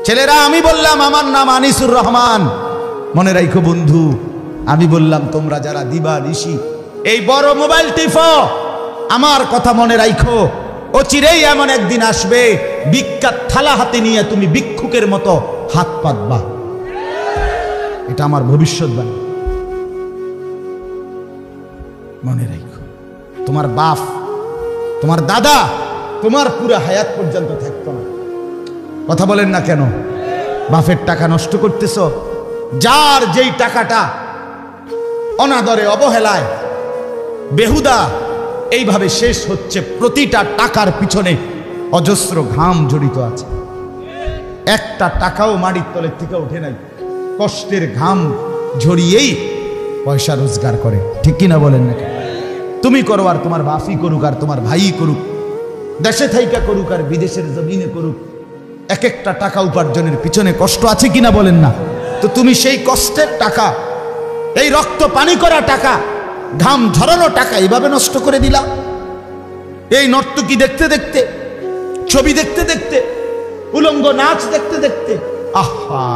ছেলেরা, আমি বললাম আমার নাম আনিসুর রহমান, মনে রাখো বন্ধু, আমি বললাম তোমরা যারা দিবা নিশি এই বড় মোবাইল টিপো, আমার কথা মনে রাখো, অচিরেই এমন একদিন আসবে ভিক্ষার থালা হাতে নিয়ে তুমি ভিক্ষুকের মতো হাত পাতবা। এটা আমার ভবিষ্যৎবাণী, মনে রাখো। তোমার বাপ, তোমার দাদা তোমার পুরো হায়াত পর্যন্ত থাকতো না। কথা বলেন না কেন? বাপের টাকা নষ্ট করতেছ। যার যেই টাকাটা অনাদরে, অবহেলায়, বেহুদা এইভাবে শেষ হচ্ছে, প্রতিটা টাকার পিছনে অজস্র ঘাম জড়িত আছে। একটা টাকাও মাটির তলের থেকে ওঠে নাই, কষ্টের ঘাম ঝরিয়েই পয়সা রোজগার করে। ঠিক কিনা বলেন না? তুমি করো আর তোমার বাপই করুক আর তোমার ভাই করুক, দেশে থাইকা করুক আর বিদেশের জমিনে করুক, এক একটা টাকা উপার্জনের পিছনে কষ্ট আছে কিনা বলেন না? তো তুমি সেই কষ্টের টাকা, এই রক্ত পানি করা টাকা, ঘাম ঝরানো টাকা এইভাবে নষ্ট করে দিলা। এই নর্তকী দেখতে দেখতে, ছবি দেখতে দেখতে, উলঙ্গ নাচ দেখতে দেখতে। আহা,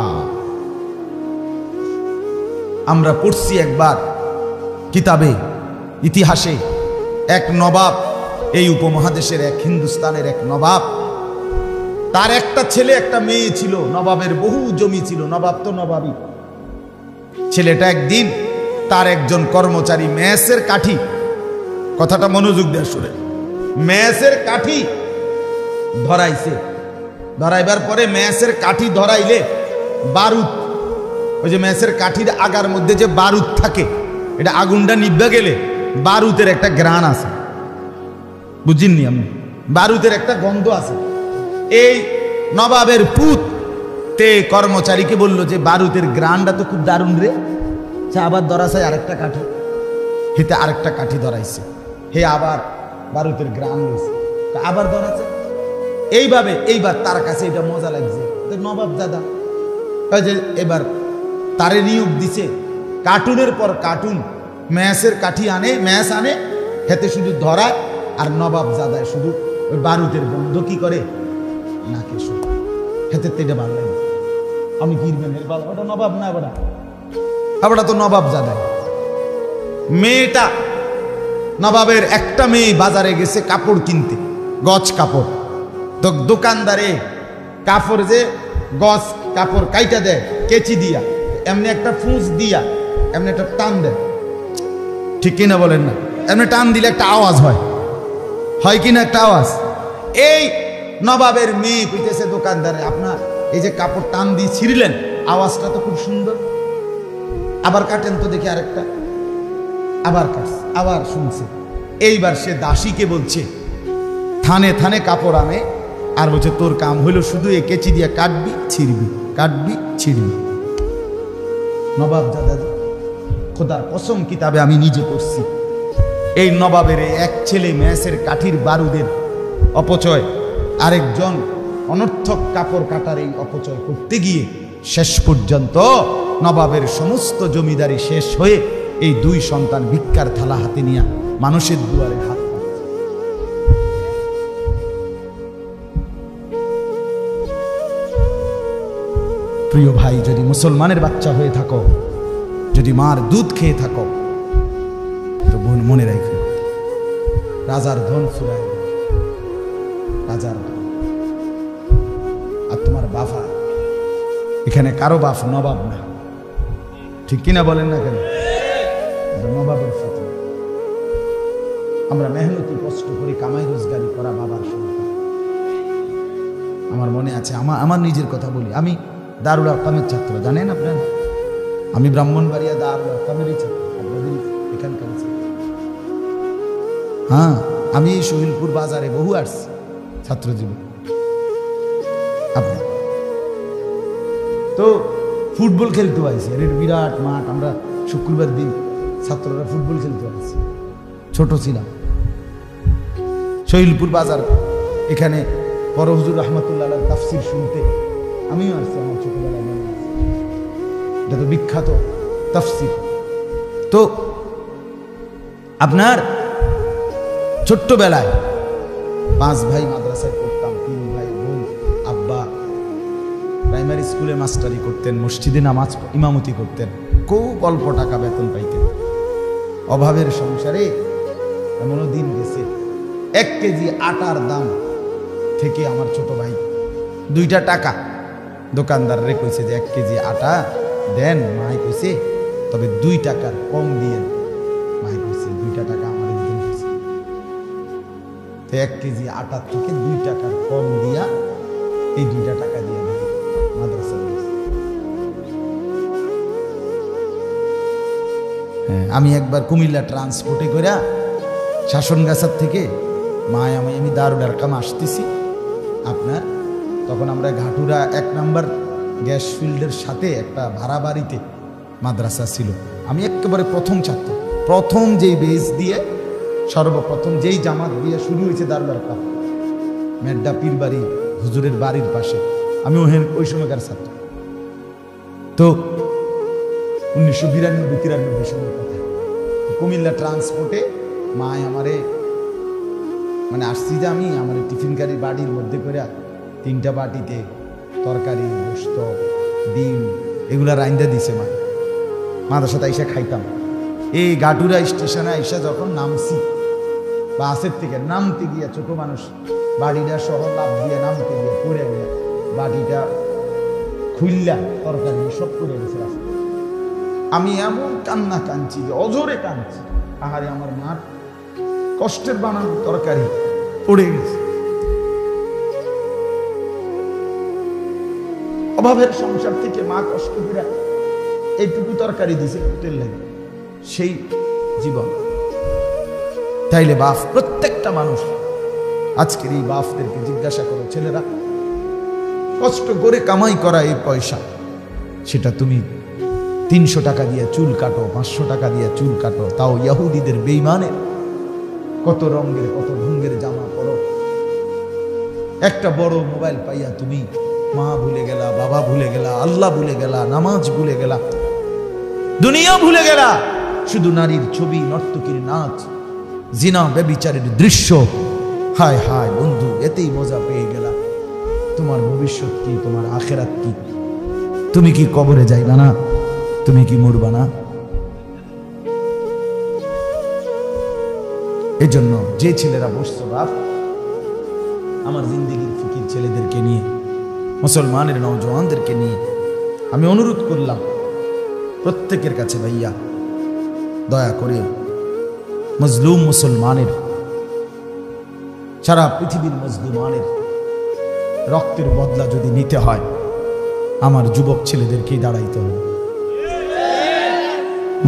আমরা পড়ছি একবার কিতাবে, ইতিহাসে, এক নবাব, এই উপমহাদেশের এক হিন্দুস্তানের এক নবাব, তার একটা ছেলে একটা মেয়ে ছিল। নবাবের বহু জমি ছিল, নবাব তো নবাবই। ছেলেটা একদিন তার একজন কর্মচারী মেসের কাঠি, কথাটা মনোযোগ দিয়ে শুনে, মেসের কাঠি ধরাইছে। ধরাইবার পরে মেসের কাঠি ধরাইলে বারুদ, ওই যে মেসের কাঠির আগার মধ্যে যে বারুদ থাকে, এটা আগুনটা নিভে গেলে বারুদের একটা গ্রান আছে, বুঝিননি আমি? বারুদের একটা গন্ধ আছে। এই নবাবের পুত তে কর্মচারীকে বলল যে বারুদের গ্রানটা তো খুব দারুণ রে, আবার ধরাছে আরেকটা কাঠি। হেতে আরেকটা কাঠি ধরাইছে, হে আবার বারুদের গ্রান রয়েছে, আবার ধরাছে। এইভাবে এইবার তার কাছে এটা মজা লাগছে। নবাব দাদা যে এবার তারে নিয়োগ দিছে, কার্টুনের পর কার্টুন ম্যাসের কাঠি আনে, ম্যাস আনে, হেতে শুধু ধরায়, আর নবাব জাদায় শুধু ওই বারুদের বন্ধ কি করে নাকে শুধু হেতে তেটে বাড়লেন। আমি গিরবেনের বাল, ওটা নবাব না, ওটা তো নবাব জাদায়। মেয়েটা, নবাবের একটা মেয়ে বাজারে গেছে কাপড় কিনতে, গজ কাপড়। তো দোকানদারে কাপড় যে গজ কাপড় কাইটা দেয় কেচি দিয়া, এমনি একটা ফুঁস দিয়া এমনি একটা টান দেয়, ঠিক কিনা বলেন না? এমনি টান দিলে একটা আওয়াজ হয় কিনা একটা আওয়াজ। এই নবাবের মেয়ে কইতেছে দোকানদারে, আপনার এই যে কাপড় টান দিয়ে ছিঁড়লেন, আওয়াজটা তো খুব সুন্দর, আবার কাটেন তো দেখি আরেকটা। আবার কাটছে, আবার শুনছে। এইবার সে দাসীকে বলছে, থানে থানে কাপড় আনে, আর বলছে তোর কাম হইল শুধু এ কেচি দিয়ে কাটবি ছিঁড়বি, কাটবি ছিঁড়বি। নবাব দাদা, খোদার কসম কিতাবে আমি নিজে পড়ছি, এই নবাবের এক ছেলে ম্যাসের কাঠির বারুদের অপচয়, আরেকজন অনর্থক কাপড় কাটার এই অপচয় করতে গিয়ে শেষ পর্যন্ত নবাবের সমস্ত জমিদারি শেষ হয়ে এই দুই সন্তান ভিক্ষার থালা হাতে নিয়ে মানুষের দুয়ারে হাত পাচ্ছে। প্রিয় ভাই, যদি মুসলমানের বাচ্চা হয়ে থাকো, যদি মার দুধ খেয়ে থাকো, তো মনে রাখো রাজার ধন ফুরায়, রাজার ধন। আর তোমার বাবা এখানে কারো বাপ নবাব না, ঠিক কিনা বলেন না কেন? নবাবের ফটো। আমরা মেহনতি কষ্ট করে কামাই রোজগারি করা বাবার সন্তান। আমার মনে আছে, আমার নিজের কথা বলি, আমি দারুল আরকামের ছাত্র, জানেন আপনারা? আমি ব্রাহ্মণবাড়িয়া দারুল আরকামেরই ছাত্র, আপনাদের এখানকার ছাত্র। হ্যাঁ, আমি এই শহীদপুর বাজারে বহু আসছি ছাত্র জীবন। আপনি তো ফুটবল খেলতে আইছি, এর বিরাট মাঠ, আমরা শুক্রবার দিন ছাত্ররা ফুটবল খেলতে আসছি। ছোট ছিলাম, শহীদপুর বাজার, এখানে বড় হুজুর রহমতুল্লাহ তাফসির শুনতে আমিও আসছি, আমার ছোটবেলায় মনে আছে। এটা তো বিখ্যাত তাফসির। তো আপনার ছোট্টবেলায় 5 ভাই মাদ্রাসায় পড়তাম, 3 ভাই বোন, আব্বা প্রাইমারি স্কুলে মাস্টারি করতেন, মসজিদে নামাজ ইমামতি করতেন, খুব অল্প টাকা বেতন পাইতেন। অভাবের সংসারে এমনও দিন গেছে 1 কেজি আটার দাম থেকে আমার ছোট ভাই 2টা টাকা দোকানদার রে কইছে যে 1 কেজি আটা দেন, মাই কইছে তবে 2 টাকার কম দিয়েন। মাই কইছে 2টা টাকা আমার দিতেন কইছে, তো 1 কেজি আটা থেকে 2 টাকার কম দিয়া এই 2টা টাকা দিয়ে ভাই মাদ্রাসা গেছে। হ্যাঁ, আমি একবার কুমিল্লা ট্রান্সপোর্টে করে শাসনগাছার থেকে মায় আমি দারুল আরকাম আসতেছি আপনার, তখন আমরা ঘাটুরা 1 নম্বর গ্যাস ফিল্ডের সাথে একটা ভাড়া বাড়িতে মাদ্রাসা ছিল। আমি একেবারে প্রথম ছাত্র, প্রথম যেই বেজ দিয়ে সর্বপ্রথম যেই জামাত দিয়ে শুরু হয়েছে দারুল আরকাম, মেড্ডা পীর বাড়ি হুজুরের বাড়ির পাশে, আমি ওই সময়কার ছাত্র। তো 1992-93 সালের কথা, কুমিল্লা ট্রান্সপোর্টে মায় আমারে মানে আসছি যে আমি আমার টিফিন গাড়ির বাড়ির মধ্যে করে 3টা বাটিতে তরকারি, গোশত, ডিম এগুলা রাইন্দা দিছে মা। মাদ্রাসাতে আইসা খাইতাম। এই গাটুরা স্টেশনে আইসা যখন নামছি, বাসের থেকে নামতে গিয়া ছোট মানুষ বাড়িটা সহ লাভ দিয়ে নামতে গিয়ে পড়ে গিয়ে বাটিটা খুললা তরকারি সব করে গেছে রাস্তা। আমি এমন কান্না কাঁদছি যে অজরে কাঁদছি, আহারে আমার মার কষ্টের বানানো তরকারি পড়ে গেছে। অভাবের সংসার থেকে মা কষ্ট করে এইটুকু তরকারি দিছে পেটের লাগে, সেই জীবন। তাইলে বাপ, প্রত্যেকটা মানুষ আজকের এই বাপদেরকে জিজ্ঞাসা করো, ছেলেরা কষ্ট করে কামাই করা এই পয়সা, সেটা তুমি 300 টাকা দিয়ে চুল কাটো, 500 টাকা দিয়ে চুল কাটো, তাও ইহুদিদের বেঈমানের কত রঙের কত ঢঙ্গের জামা পরো। একটা বড় মোবাইল পাইয়া তুমি মা ভুলে গেলা, বাবা ভুলে গেলা, আল্লাহ ভুলে গেলা, নামাজ ভুলে গেলা, দুনিয়া ভুলে গেলা, শুধু নারীর ছবি, নর্তকীর নাচ, জিনা ব্যভিচারের দৃশ্য। হায় হায় বন্ধু, এতেই মজা পেয়ে গেলা। তোমার ভবিষ্যৎ কি? তোমার আখেরাত কি? তুমি কি কবরে যাইবা না? তুমি কি মরবা না? এজন্য যে ছেলেরা বসছো বাপ, আমার জিন্দেগির ফিকির ছেলেদেরকে নিয়ে, মুসলমানের নওজওয়ানদেরকে নিয়ে আমি অনুরোধ করলাম প্রত্যেকের কাছে, ভাইয়া দয়া করে মজলুম মুসলমানের, সারা পৃথিবীর মজলুমানের রক্তের বদলা যদি নিতে হয়, আমার যুবক ছেলেদেরকেই দাঁড়াইতে হবে।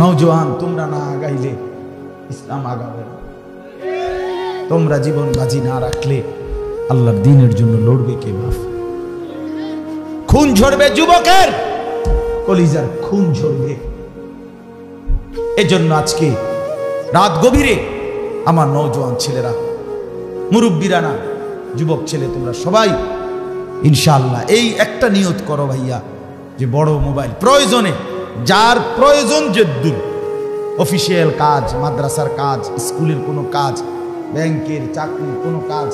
নওজওয়ান, তোমরা না আগাইলে ইসলাম আগাবে না। তোমরা জীবন বাজি না রাখলে আল্লাহর দ্বীনের জন্য লড়বে কে বাপ? খুন ঝরবে যুবকের, কলিজার খুন ঝরবে। এজন্য আজকে রাত গভীরে আমার নওজওয়ান ছেলেরা, মুরব্বীরা না, যুবক ছেলে, তোমরা সবাই ইনশাআল্লাহ এই একটা নিয়ত করো ভাইয়া, যে বড় মোবাইল প্রয়োজনে, যার প্রয়োজন যদ্দুর, অফিসিয়াল কাজ, মাদ্রাসার কাজ, স্কুলের কোনো কাজ, ব্যাংকের চাকরির কোনো কাজ,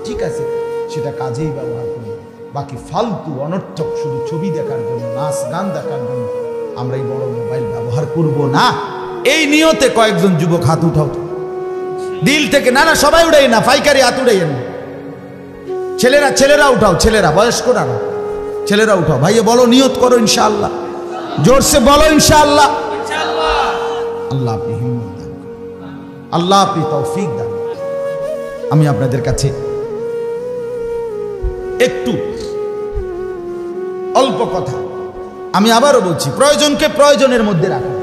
ঠিক আছে, সেটা কাজেই ব্যবহার করবো। বাকি ফালতু অনর্থক শুধু ছবি দেখার জন্য, নাচ গান দেখার জন্য আমরা এই বড় মোবাইল ব্যবহার করব না। এই নিয়তে কয়েকজন যুবক হাত উঠাও দিল থেকে। না না, সবাই উঠাই না, পাইকারি হাত উঠাইয়েন না। ছেলেরা উঠাও, ছেলেরা, বয়স্করা না, ছেলেরা উঠাও। ভাইয়া বলো, নিয়ত করো ইনশাআল্লাহ, জোরসে বলো ইনশাআল্লাহ। আল্লাহ আপনি হিম্মত দান করুন, আল্লাহ আপনি তৌফিক দান। আমি আপনাদের কাছে একটু অল্প কথা, আমি আবারও বলছি, প্রয়োজনকে প্রয়োজনের মধ্যে রাখুন,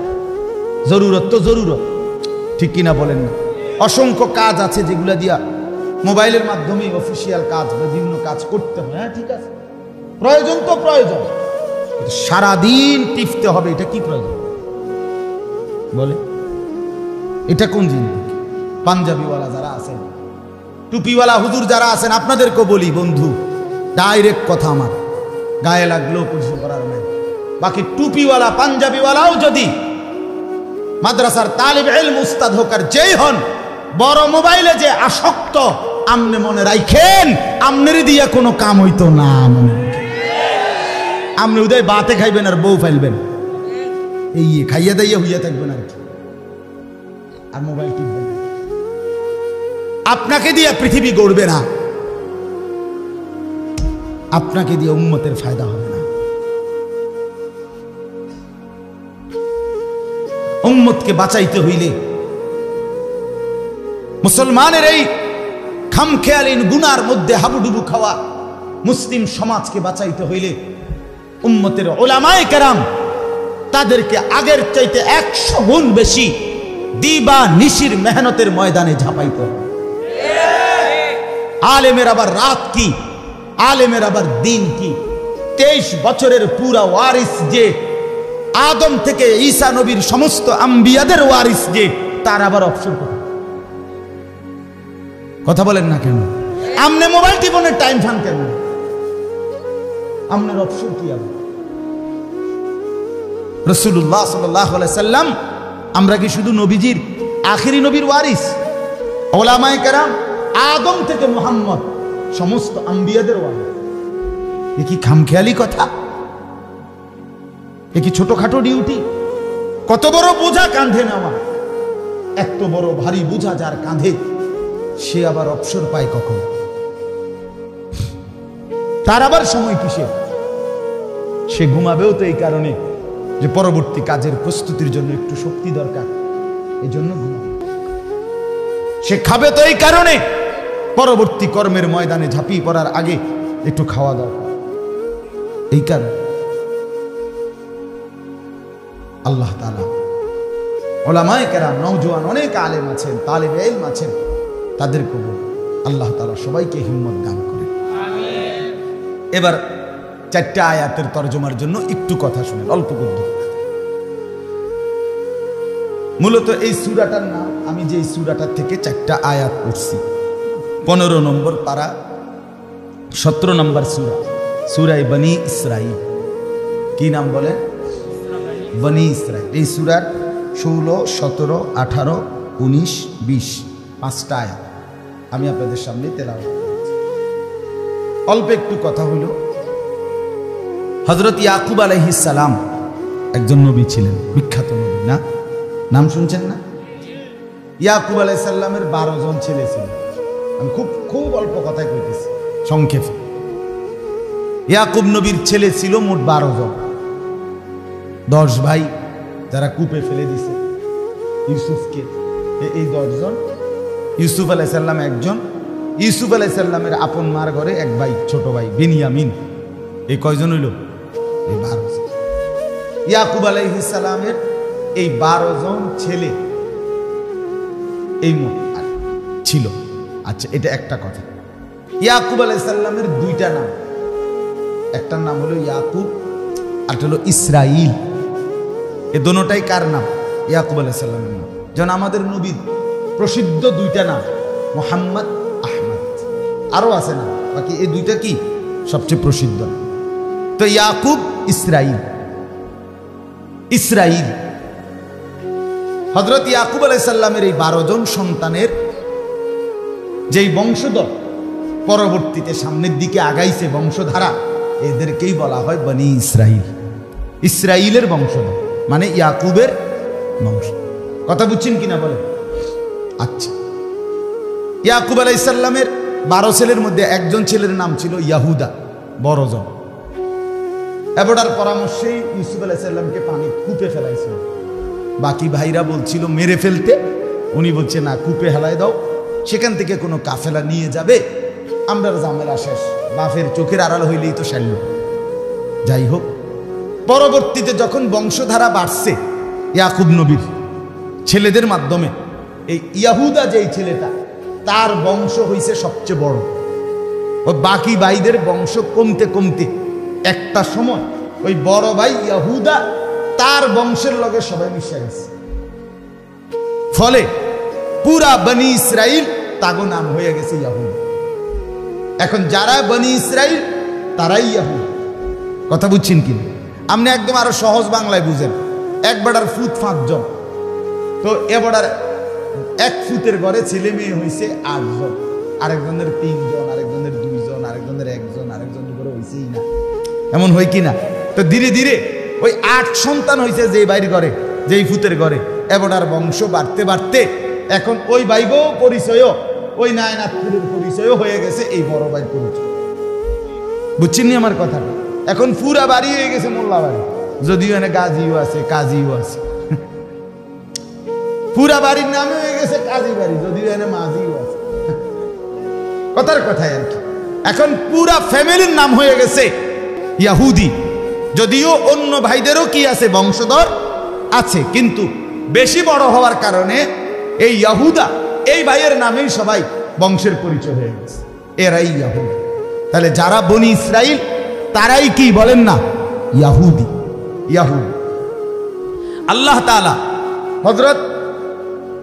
জরুরত তো জরুরত, ঠিক কিনা বলেন না? অসংখ্য কাজ আছে যেগুলা দিয়া মোবাইলের মাধ্যমে অফিসিয়াল কাজ, বিভিন্ন কাজ করতে হয়, হ্যাঁ ঠিক আছে, প্রয়োজন তো প্রয়োজন, সারাদিন টিপতে হবে, এটা কি প্রয়োজন বলে? এটা কোন জিনিস? পাঞ্জাবিওয়ালা যারা আছেন, টুপিওয়ালা হুজুর যারা আছেন, আপনাদেরকেও বলি বন্ধু, ডাইরেক্ট কথা আমার, গায়ে লাগলেও কিছু করার নাই। বাকি টুপিওয়ালা পাঞ্জাবিওয়ালাও যদি মাদ্রাসার তালিব ইলম উস্তাদ হোক আর যেই হন, বড় মোবাইলে যে আসক্ত, আমনে মনে রাখেন, আমনেরই দিয়া কোনো কাম হইতো না। আপনি উদয় বাতে খাইবেন আর বউ ফেলবেন, এই খাইয়া দাইয়া হইয়া থাকবেন আর কি, আর মোবাইল টিপবেন। আপনাকে দিয়ে পৃথিবী গড়বে না, আপনাকে দিয়ে উম্মতের ফায়দা হবে না। উম্মতকে বাঁচাইতে হইলে, মুসলমানের এই খামখেয়ালিন গুনার মধ্যে হাবুডুবু খাওয়া মুসলিম সমাজকে বাঁচাইতে হইলে উম্মতের উলামায়ে কেরাম তাদেরকে আগের চাইতে 100 গুণ বেশি দিবা নিশির মেহনতের ময়দানে ঝাঁপাইতে হবে। আলেমের আবার রাত কি, আলেমের আবার দিন কি? 23 বছরের পুরা ওয়ারিস যে, আদম থেকে ঈসা নবীর সমস্ত আম্বিয়াদের ওয়ারিস যে, তার আবার অবসর কথা বলেন না কেন? আমনে মোবাইল টিপনের টাইম ফান কেন? আপনার অবসর কি? আবার রাসূলুল্লাহ সাল্লাল্লাহু আলাইহি সাল্লাম, আমরা কি শুধু নবীজির আখেরি নবীর ওয়ারিস? উলামায়ে কেরাম আদম থেকে মুহাম্মদ সমস্ত আম্বিয়াদের ওয়ারিস। এ কি খামখেয়ালি কথা? এ কি ছোটখাটো ডিউটি? কত বড় বোঝা কাঁধে নেওয়া, এত বড় ভারী বোঝা যার কাঁধে, সে আবার অবসর পায় কখন? তার আবার সময় কিসে? সে ঘুমাবেও তো এই কারণে যে পরবর্তী কাজের প্রস্তুতির জন্য একটু শক্তি দরকার, এই জন্য ঘুমাবে। সে খাবে তো এই কারণে পরবর্তী কর্মের ময়দানে ঝাঁপিয়ে পড়ার আগে একটু খাওয়া দরকার, এই কারণে। আল্লাহ তাআলা উলামায়ে কেরাম, নওজোয়ান অনেক আলেম আছেন, তালেবে ইলম আছেন, তাদেরকে আল্লাহ তাআলা সবাইকে হিম্মত দান করে। এবার 4টা আয়াতের তরজমার জন্য একটু কথা শুনেন, অল্প গদ্য। মূলত এই সূরাটার নাম, আমি যে এই সূরাটার থেকে 4টা আয়াত পড়ছি, 15 নম্বর পারা, 17 নম্বর সূরা, সূরা বনী ইসরাঈল। কি নাম বলে? বনী ইসরাঈল। এই সূরার 16, 17, 18, 19, 20 5টা আয়াত আমি আপনাদের সামনে তেলাওয়াত করছি। অল্প একটু কথা হইল। হযরত ইয়াকুব আলাইহিস সালাম একজন নবী ছিলেন, বিখ্যাত নবী না? নাম শুনছেন না? ইয়াকুব আলাইহিস সালামের 12 জন ছেলে ছিল। আমি খুব অল্প কথাই কইতেছি, সংক্ষেপে। ইয়াকুব নবীর ছেলে ছিল মোট 12 জন। 10 ভাই যারা কূপে ফেলে দিছে ইউসুফকে, এই 10 জন। ইউসুফ আলাইহিস সালাম একজন। ইউসুফ আলাইহিস সালামের আপন মার ঘরে এক ভাই, ছোট ভাই বেনিয়ামিন। এই কয়জন হইল? এই 12 জন। ইয়াকুব আলাইহিস সালামের এই 12 জন ছেলে এই ছিল। আচ্ছা, এটা একটা কথা। ইয়াকুব আলাইহিস সালামের 2টা নাম, একটার নাম হলো ইয়াকুব, আরটা হলো ইসরাইল। এই দুটোটাই কার নাম? ইয়াকুব আলাইহিস সালামের নাম। যেমন আমাদের নবীর প্রসিদ্ধ 2টা নাম, মুহাম্মদ, আহমদ, আরো আছে না, বাকি এই 2টা কি সবচেয়ে প্রসিদ্ধ। তো ইয়াকুব, ইসরাইল। ইসরাইল হযরত ইয়াকুব আলাইহিস সালামের এই 12 জন সন্তানের যেই বংশধর পরবর্তীতে সামনের দিকে আগাইছে বংশধারা, এদেরকেই বলা হয় বনী ইসরাইল। ইসরাইলের বংশধর মানে ইয়াকুবের বংশ। কথা বুঝছেন কিনা বলেন? আচ্ছা, ইয়াকুব আলাইহিস সালামের 12 ছেলের মধ্যে একজন ছেলের নাম ছিল ইয়াহুদা, বড় জন। এবারটার পরামর্শেই ইউসুফ আলাইহিস সালামকে পানি কূপে ফেলাইছিল। বাকি ভাইরা বলছিল মেরে ফেলতে, উনি বলছে না, কূপে হেলাই দাও, সেখান থেকে কোনো কাফেলা নিয়ে যাবে, আমরা ঝামেলা শেষ, বাপের চোখের আড়াল হইলেই তো সারল। যাই হোক, পরবর্তীতে যখন বংশধারা বাড়ছে ইয়াকুব নবীর ছেলেদের মাধ্যমে, এই ইয়াহুদা যেই ছেলেটা, তার বংশ হইছে সবচেয়ে বড়। ও বাকি ভাইদের বংশ কমতে কমতে একটা সময় ওই বড় ভাই ইয়াহুদা তার বংশের লগে সবাই মিশে গেছে। ফলে পুরা বনী ইসরাইল তাগো নাম হয়ে গেছে ইয়াহুদা। এখন যারা বনী ইসরাইল তারাই ইয়াহুদা। কথা বুঝছেন কি? আপনি একদম আরো সহজ বাংলায় বুঝেন। এক বেটার ফুট 5 জন, তো এ বেটার 1 ফুটের ঘরে ছেলে মেয়ে হয়েছে 8 জন, আরেকজনের 3 জন, আরেকজনের 2 জন, আরেকজনের 1 জন, আরেকজনের ঘরে হয়েছেই না। এমন হয় কি না? তো তো ধীরে ধীরে ওই 8 সন্তান হয়েছে যে ভাইয়ের ঘরে, যেই ফুতের ঘরে, এবার আর বংশ বাড়তে বাড়তে এখন ওই ভাইগো পরিচয়ও, ওই নায়নাথপুরের পরিচয়ও হয়ে গেছে এই বড় ভাই পরিচয়। বুঝছেন নি আমার কথাটা? এখন পুরা বাড়ি হয়ে গেছে মোল্লা বাড়ি, যদিও এনে গাজিও আছে, কাজীও আছে। পুরা বাড়ির নামে হয়ে গেছে কাজী বাড়ি, যদিও এনে মাঝিও আছে। কথার কথায় আর কি, এখন পুরা ফ্যামিলির নাম হয়ে গেছে ইয়াহুদি। যদিও অন্য ভাইদেরও কি আছে, বংশধর আছে, কিন্তু বেশি বড় হওয়ার কারণে এই ইয়াহুদা, এই ভাইয়ের নামেই সবাই বংশের পরিচয় হয়ে গেছে, এরাই ইয়াহুদা। তাহলে যারা বনি ইসরাইল তারাই কি বলেন না, ইয়াহুদি। ইয়াহুদি আল্লাহ তাআলা হযরত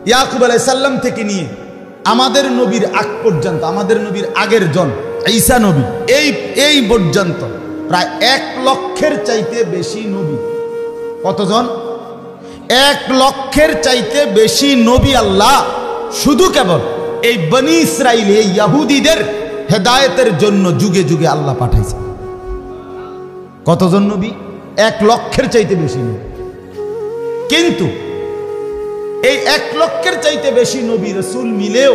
ইয়াকুব আলাইহিস সালাম থেকে নিয়ে আমাদের নবীর আগ পর্যন্ত, আমাদের নবীর আগের জন ঈসা নবী, এই পর্যন্ত প্রায় 1 লক্ষের চাইতে বেশি নবী। কতজন? 1 লক্ষের চাইতে বেশি নবী আল্লাহ শুধু কেবল এই বনি ইসরাইল, এই ইয়াহুদীদের হেদায়েতের জন্য যুগে যুগে আল্লাহ পাঠাইছে। কতজন নবী? 1 লক্ষের চাইতে বেশি নবী। কিন্তু এই 1 লক্ষের চাইতে বেশি নবী রাসূল মিলেও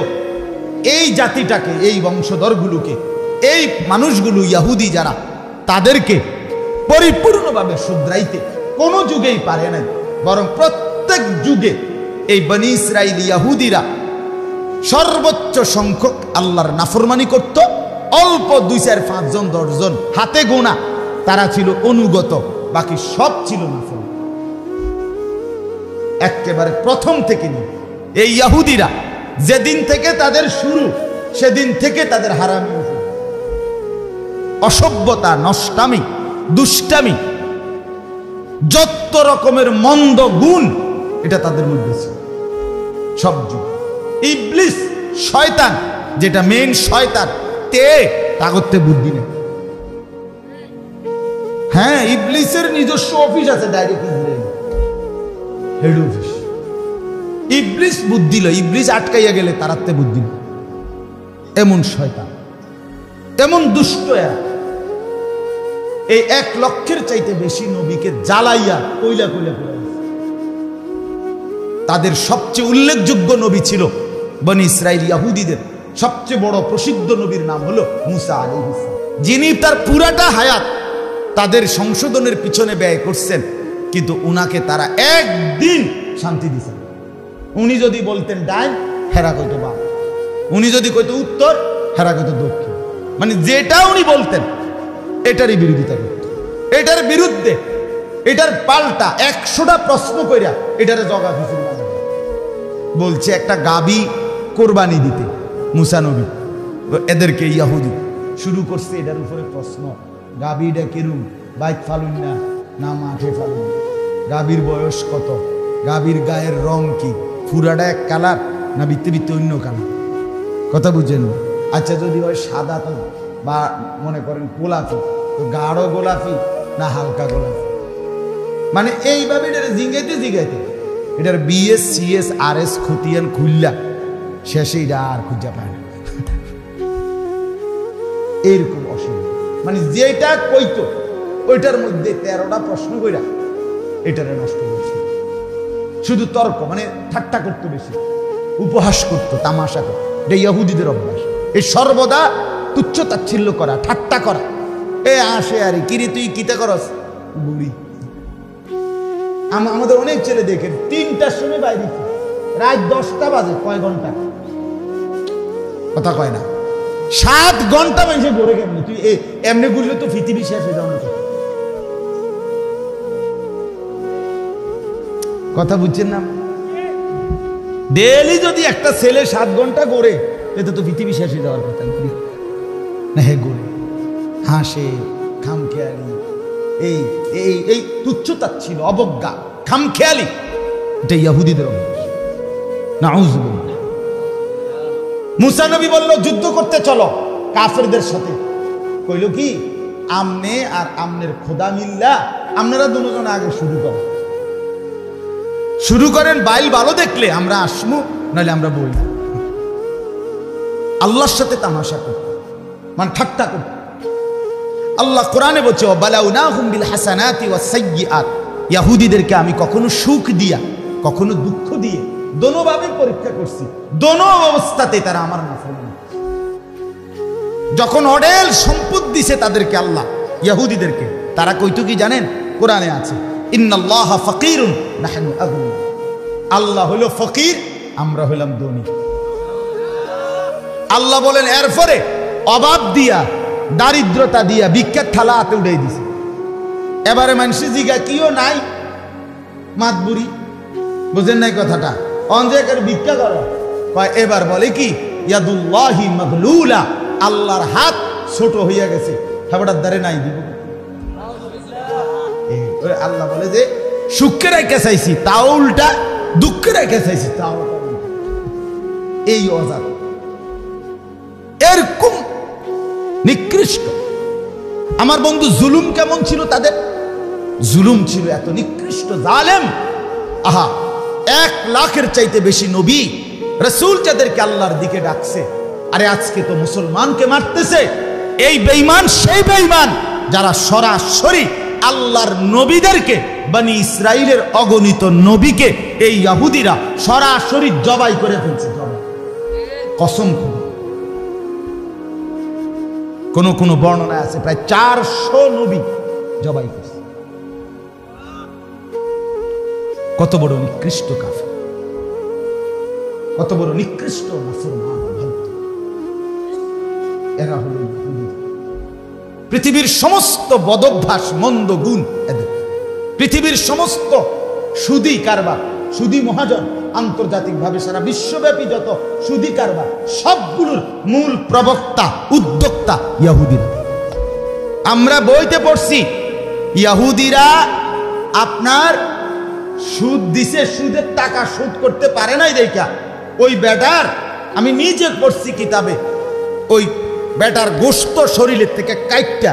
এই জাতিটাকে, এই বংশধরগুলোকে, এই মানুষগুলো ইয়াহুদি যারা, তাদেরকে পরিপূর্ণভাবে শুধরাইতে কোনো যুগেই পারে নাই। বরং প্রত্যেক যুগে এই বনি ইসরাইল ইয়াহুদিরা সর্বোচ্চ সংখ্যক আল্লাহর নাফরমানি করত। অল্প 2, 4, 5 জন 10 জন হাতে গোনা তারা ছিল অনুগত, বাকি সব ছিল নাফরমান। একেবারে প্রথম থেকে নিয়ে এই ইয়াহুদিরা যেদিন থেকে তাদের শুরু, সেদিন থেকে তাদের হারামি, অসভ্যতা, নষ্টামি, দুষ্টামি, যত রকমের মন্দ গুণ এটা তাদের মধ্যে ছিল সব যুগ। ইবলিস শয়তান, যেটা মেইন শয়তান, তাগতে বুদ্ধি নেই। হ্যাঁ, ইবলিসের নিজস্ব অফিস আছে, ডাইরেক্ট ইসরায়েল হেড অফিস। ইবলিস বুদ্ধি লয়, ইবলিস আটকাইয়া গেলে তারাতে বুদ্ধি নেই। এমন শয়তান, এমন দুষ্ট এরা। এই 1 লক্ষের চাইতে বেশি নবীকে জ্বালাইয়া কইলা কইলা কইলা। তাদের সবচেয়ে উল্লেখযোগ্য নবী ছিল বনি ইসরাইল ইয়াহুদীদের সবচেয়ে বড় প্রসিদ্ধ নবীর নাম হলো মুসা আলাইহিস সালাম, যিনি তার পুরাটা হায়াত তাদের সংশোধনের পিছনে ব্যয় করছেন, কিন্তু উনাকে তারা একদিন শান্তি দিয়েছেন। উনি যদি বলতেন ডাইন, হেরা কইতো বাম। উনি যদি কইতো উত্তর, হেরা কইতো দক্ষিণ। মানে যেটা উনি বলতেন এটারই বিরোধিতা করত, এটার বিরুদ্ধে, এটার পাল্টা 100টা প্রশ্ন কইরা এটারে জগা খুশি বলছে। একটা গাবি কোরবানি দিতে মুসা নবী এদেরকে ইয়াহুদি শুরু করছে এটার উপরে প্রশ্ন, গাবিটা কিরুম, বাইক ফালুন না মাঠে ফালুন, গাবির বয়স কত, গাবির গায়ের রং কি, ফুরাটা এক কালার না বিত্তে বিত্তে অন্য কালার, কথা বুঝেন? আচ্ছা, যদি হয় সাদা তো, বা মনে করেন গোলাপি, তো গাঢ় গোলাপি না হালকা গোলাপি। মানে এইভাবে এটার জিগাইতে জিগাইতে এটার BS CS RS খতিয়ান খুললা শেষে এটা আর খুঁজা পায় না। এরকম অসুবিধা, মানে যেটা কইতো ওইটার মধ্যে 13টা প্রশ্ন কইরা এটারে নষ্ট করছে। শুধু তর্ক, মানে ঠাট্টা করতো বেশি, উপহাস করতো, তামাশা করতো। এটা ইহুদিদের অভ্যাস, এই সর্বদা তুচ্ছ তাচ্ছিল্য করা, ঠাট্টা করা। এ আসে আরে কিরে তুই কিতা করস বুড়ি। আমাদের অনেক ছেলে দেখেন 3টার সময় বাইরে, রাত 10টা বাজে, কয় ঘন্টা কথা কয় না, 7 ঘন্টা মানুষে ঘুরে কেমনি? তুই এমনি ঘুরলে তো পৃথিবী শেষ হয়ে যাওয়ার কথা বুঝছেন না? ডেলি যদি একটা ছেলে 7 ঘন্টা ঘুরে, এতে তো পৃথিবী শেষ হয়ে যাওয়ার কথা না। হে ঘুরে, হাসে, খামখেয়ালি, এই এই এই তুচ্ছতাচ্ছিল, অবজ্ঞা, খামখেয়ালি, এটা ইহুদিদের অভ্যাস। নাউযুবিল্লাহ। মুসা নবী বলল যুদ্ধ করতে চলো কাফেরদের সাথে। কইল কি, আমনে আর আমনের খোদা মিল্লা, আপনারা দুজন আগে শুরু করেন, বাইল ভালো দেখলে আমরা আসমু, নাহলে আমরা বই। আল্লাহর সাথে তামাশা করত, মানে ঠাট্টা করত। আল্লাহ কোরআনে বলছে ওয়াবালাউনাহুম বিল হাসানাতি ওয়াস সাইয়্যাত, ইহুদিদেরকে আমি কখনো সুখ দিয়া কখনো দুঃখ দিয়ে দোনোভাবে পরীক্ষা করছি, দোনো অবস্থাতে তারা আমার নাফরমান। যখন অডেল সম্পদ দিছে তাদেরকে আল্লাহ ইহুদিদেরকে, তারা কইতো কি জানেন? কোরআনে আছে ইন্নাল্লাহা ফাকিরুন নাহনু আগনিয়া, আল্লাহ হলো ফকির, আমরা হলাম ধনী। আল্লাহ বলেন এরপরে অভাব দিয়া দারিদ্রতা দিয়া ভিক্ষার থালা হাতে উঠাই দিছে। এবারে মানুষের জিগা কিও নাই মাতবুরি, বুঝেন নাই কথাটা? অঞ্জেকের ভিক্ষা করো, এবার বলে কি ইয়াদুল্লাহি মাগলুলা, আল্লাহর হাত ছোট হইয়া গেছে, হেবটার দ্বারে নাই দিব। আল্লাহ বলে যে সুখে রেখে চাইছি তাও উল্টা, দুঃখে রেখে চাইছি তাও। এই অজাত এরকম নিকৃষ্ট। আমার বন্ধু জুলুম কেমন ছিল তাদের? জুলুম ছিল এত নিকৃষ্ট, জালেম। আহা, 1 লাখের চাইতে বেশি নবী রাসূল যাদেরকে আল্লাহর দিকে ডাকছে, আরে আজকে তো মুসলমানকে মারতেছে। এই বেঈমান সেই বেঈমান যারা সরাসরি আল্লাহর নবীদেরকে, বনি ইসরাইলের অগণিত নবীকে এই ইহুদিরা সরাসরি জবাই করে ফেলছে। কসম করে কোন বর্ণনায় আছে প্রায় 400 নবী জবাই করছে। কত বড় নিকৃষ্ট কাফের, কত বড় নিকৃষ্ট নাফরমান। এরা হল পৃথিবীর সমস্ত বদভ্যাস, মন্দ গুণ এদের। পৃথিবীর সমস্ত সুদী কারবার, সুদী মহাজন, আন্তর্জাতিকভাবে সারা বিশ্বব্যাপী যত সুদী কারবার, সবগুলোর মূল প্রবক্তা, উদ্যোক্তা ইহুদিরা। আমরা বইতে পড়ছি ইহুদিরা আপনার সুদ দিছে, সুদের টাকা শোধ করতে পারে নাই দেখা ওই বেটার, আমি নিজে পড়ছি কিতাবে, ওই বেটার গোশত শরীরের থেকে কাইটটা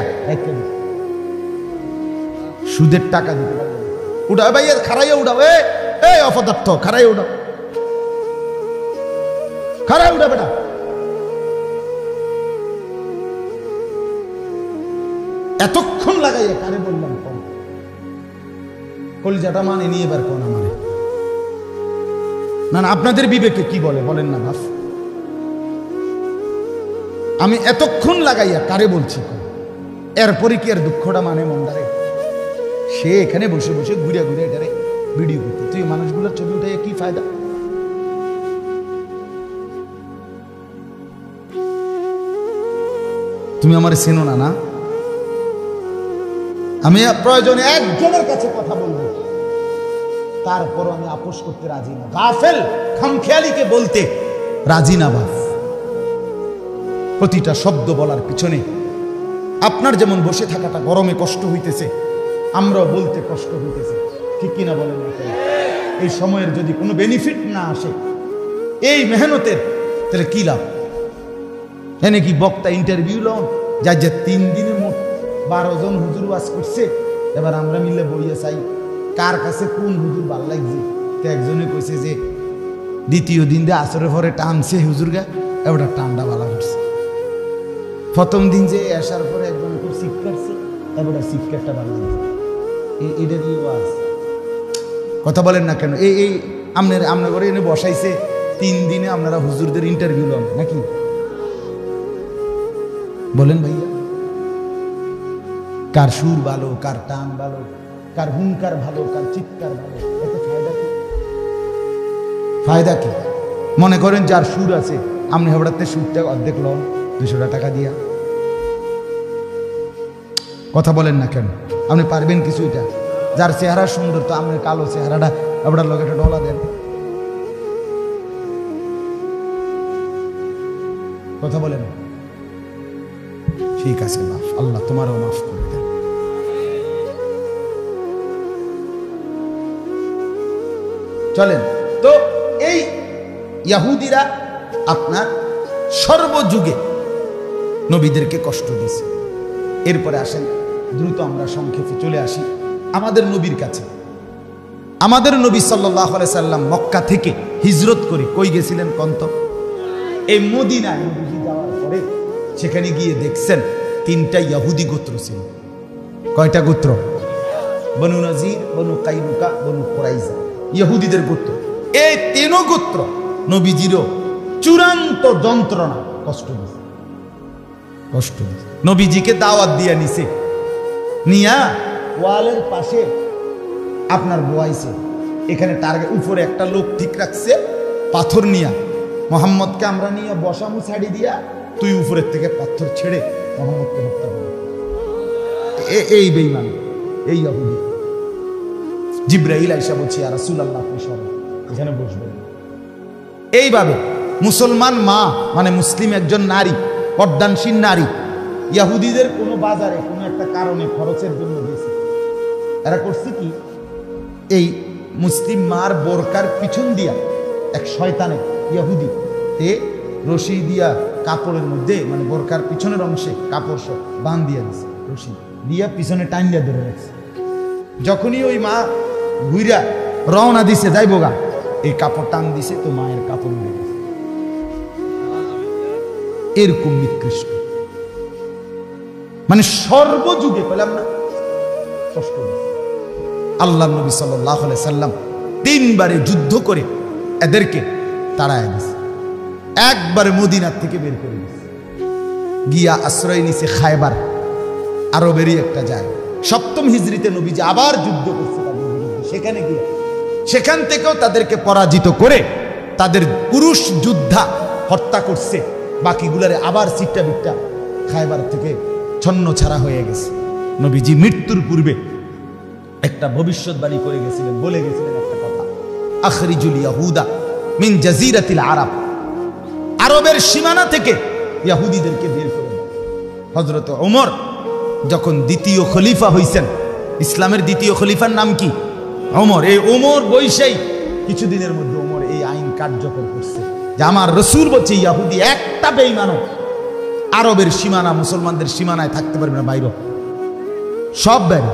সুদের টাকা দিতে পারে। উঠাও ভাই, খারাইয়া উঠাও, এই অপদার্থ খারাইয়া উঠাও, খারাই উঠা বেটা। এতক্ষণ লাগাইয়া কারে বললাম কম, কলিজাটা মানে নিয়ে এবার কোন আমারে। না, আপনাদের বিবেকে কি বলে বলেন না বাস। আমি এতক্ষণ লাগাইয়া কারে বলছি, এরপরে কি আর দুঃখটা মানে মন্দারে? সে এখানে বসে বসে ঘুরে ঘুরে এটারে ভিডিও করতে, তুই মানুষগুলোর ছবি উঠে কি ফায়দা? তুমি আমার চেনো না, না? আমি প্রয়োজনে একজনের কাছে কথা বলবো, তারপর আমি আপোষ করতে রাজি না। গাফেল খামখেয়ালিকে বলতে রাজি না। বাস প্রতিটা শব্দ বলার পিছনে আপনার যেমন বসে থাকাটা গরমে কষ্ট হইতেছে, আমরাও বলতে কষ্ট হইতেছে, ঠিক কিনা বলেন? এই সময়ের যদি কোনো বেনিফিট না আসে এই মেহনতের, তাহলে কি লাভ? এনে কি বক্তা ইন্টারভিউ লন যা যে 3 দিনে মোট 12 জন হুজুর ওয়াজ করছে, এবার আমরা মিলে বইয়ে চাই কার কাছে কোন হুজুর ভাল লাগছে। তো একজনে কইছে যে দ্বিতীয় দিন দিয়ে আসরের পরে টানছে হুজুর গা, এবার টান্ডা ভালো করছে। প্রথম দিন যে আসার পরে একজন খুব শিখ কাটছে, এবার শিক্ষাটা ভালো লাগছে। এটা দিয়ে ওয়াজ কথা বলেন না কেন? এই আপনার ঘরে এনে বসাইছে 3 দিনে আপনারা হুজুরদের ইন্টারভিউ লন নাকি? বলেন ভাইয়া, কার সুর ভালো, কার টান ভালো, কার হুঙ্কার ভালো, কার চিৎকার ভালো, এতে ফায়দা কি? ফায়দা কি? মনে করেন যার সুর আছে, আপনি হেবড়াতে সুরটা অর্ধেক লন 200 টাকা দিয়া। কথা বলেন না কেন? আপনি পারবেন কিছু? এটা যার চেহারা সুন্দর, তো আপনার কালো চেহারাটা আপনার লোক একটা ডলা দেন। কথা বলেন। ঠিক আছে, মাফ, আল্লাহ তোমারও মাফ করে দেন। চলেন তো, এই ইহুদিরা আপনার সর্বযুগে নবীদেরকে কষ্ট দিয়েছে। এরপরে আসেন দ্রুত আমরা সংক্ষেপে চলে আসি আমাদের নবীর কাছে। আমাদের নবী সাল্লাল্লাহু আলাইহি সাল্লাম মক্কা থেকে হিজরত করে কই গেছিলেন কন্ত? এই মদিনায়। নবীজি যাওয়ার পরে সেখানে গিয়ে দেখছেন 3টা ইহুদি গোত্র ছিল। কয়টা গোত্র? বনু নজির, বনু কাইনুকা, বনু কুরাইজা, ইহুদিদের গোত্র। এই 3 গোত্র নবীজিরও চূড়ান্ত যন্ত্রণা কষ্ট দিয়েছে। নবীজিকে দাওয়াত দিয়ে নিছে, নিয়া ওয়ালের পাশে আপনার বোয়াইছে। এখানে টার্গেট উপরে একটা লোক ঠিক রাখছে পাথর নিয়া, মোহাম্মদকে আমরা নিয়ে বসামু ছাড়ি দিয়া, তুই উপরের থেকে পাথর ছেড়ে মোহাম্মদকে হত্যা করবি। এই বেঈমান, এই ইহুদি। জিবরাইল আইসা বলছি ইয়া রাসূলুল্লাহ আপনি সরেন, এখানে বসবেন। এইভাবে মুসলমান মা মানে মুসলিম একজন নারী, পর্দানশীল নারী, ইহুদিদের কোনো বাজারে কোনো একটা কারণে খরচের জন্য গেছে। এরা করছে কি, এই মুসলিম মার বোরকার পিছন দিয়া এক শয়তানে ইহুদি তে রশি দিয়া কাপড়ের মধ্যে মানে বোরকার পিছনের অংশে কাপড় সব বাঁধ দিয়া দিছে, রশি দিয়া পিছনে টাইন দিয়া ধরে রাখছে। যখনই ওই মা ঘুইরা রওনা দিছে যাইব গা, এই কাপড় টান দিছে, তো মায়ের কাপড় উড়ে গেছে। এরকম নিকৃষ্ট, মানে সর্বযুগে পেলাম না কষ্ট। আল্লাহ নবী সাল্লাল্লাহু আলাইহি সাল্লাম 3 বারে যুদ্ধ করে এদেরকে তাড়ায় দিয়েছে, একবারে মদিনার থেকে বের করে দিয়েছে, গিয়া আশ্রয় নিছে খায়বার, আরবেরই একটা জায়গা। 7ম হিজরিতে নবীজি আবার যুদ্ধ করছে তাদের বিরুদ্ধে, সেখানে গিয়ে সেখান থেকেও তাদেরকে পরাজিত করে তাদের পুরুষ যোদ্ধা হত্যা করছে, বাকিগুলারে আবার সিটটা বিটটা খায়বার থেকে ছন্ন ছাড়া হয়ে গেছে। নবীজি মৃত্যুর পূর্বে একটা ভবিষ্যৎবাণী করে গেছিলেন, বলে গেছিলেন একটা কথা, আখরিজুল ইয়াহুদা মিন জাজিরাতিল আরব, আরবের সীমানা থেকে ইহুদিদেরকে বের করে দাও। হযরত ওমর যখন 2য় খলিফা হইছেন, ইসলামের 2য় খলিফার নাম কি? ওমর। এই ওমর বৈশাই কিছুদিনের মধ্যে ওমর এই আইন কার্যকর করছে যে আমার রাসূল বলছে ইহুদি একটা বেঈমান আরবের সীমানা মুসলমানদের সীমানায় থাকতে পারবে না, বাইরে সব বাইরে,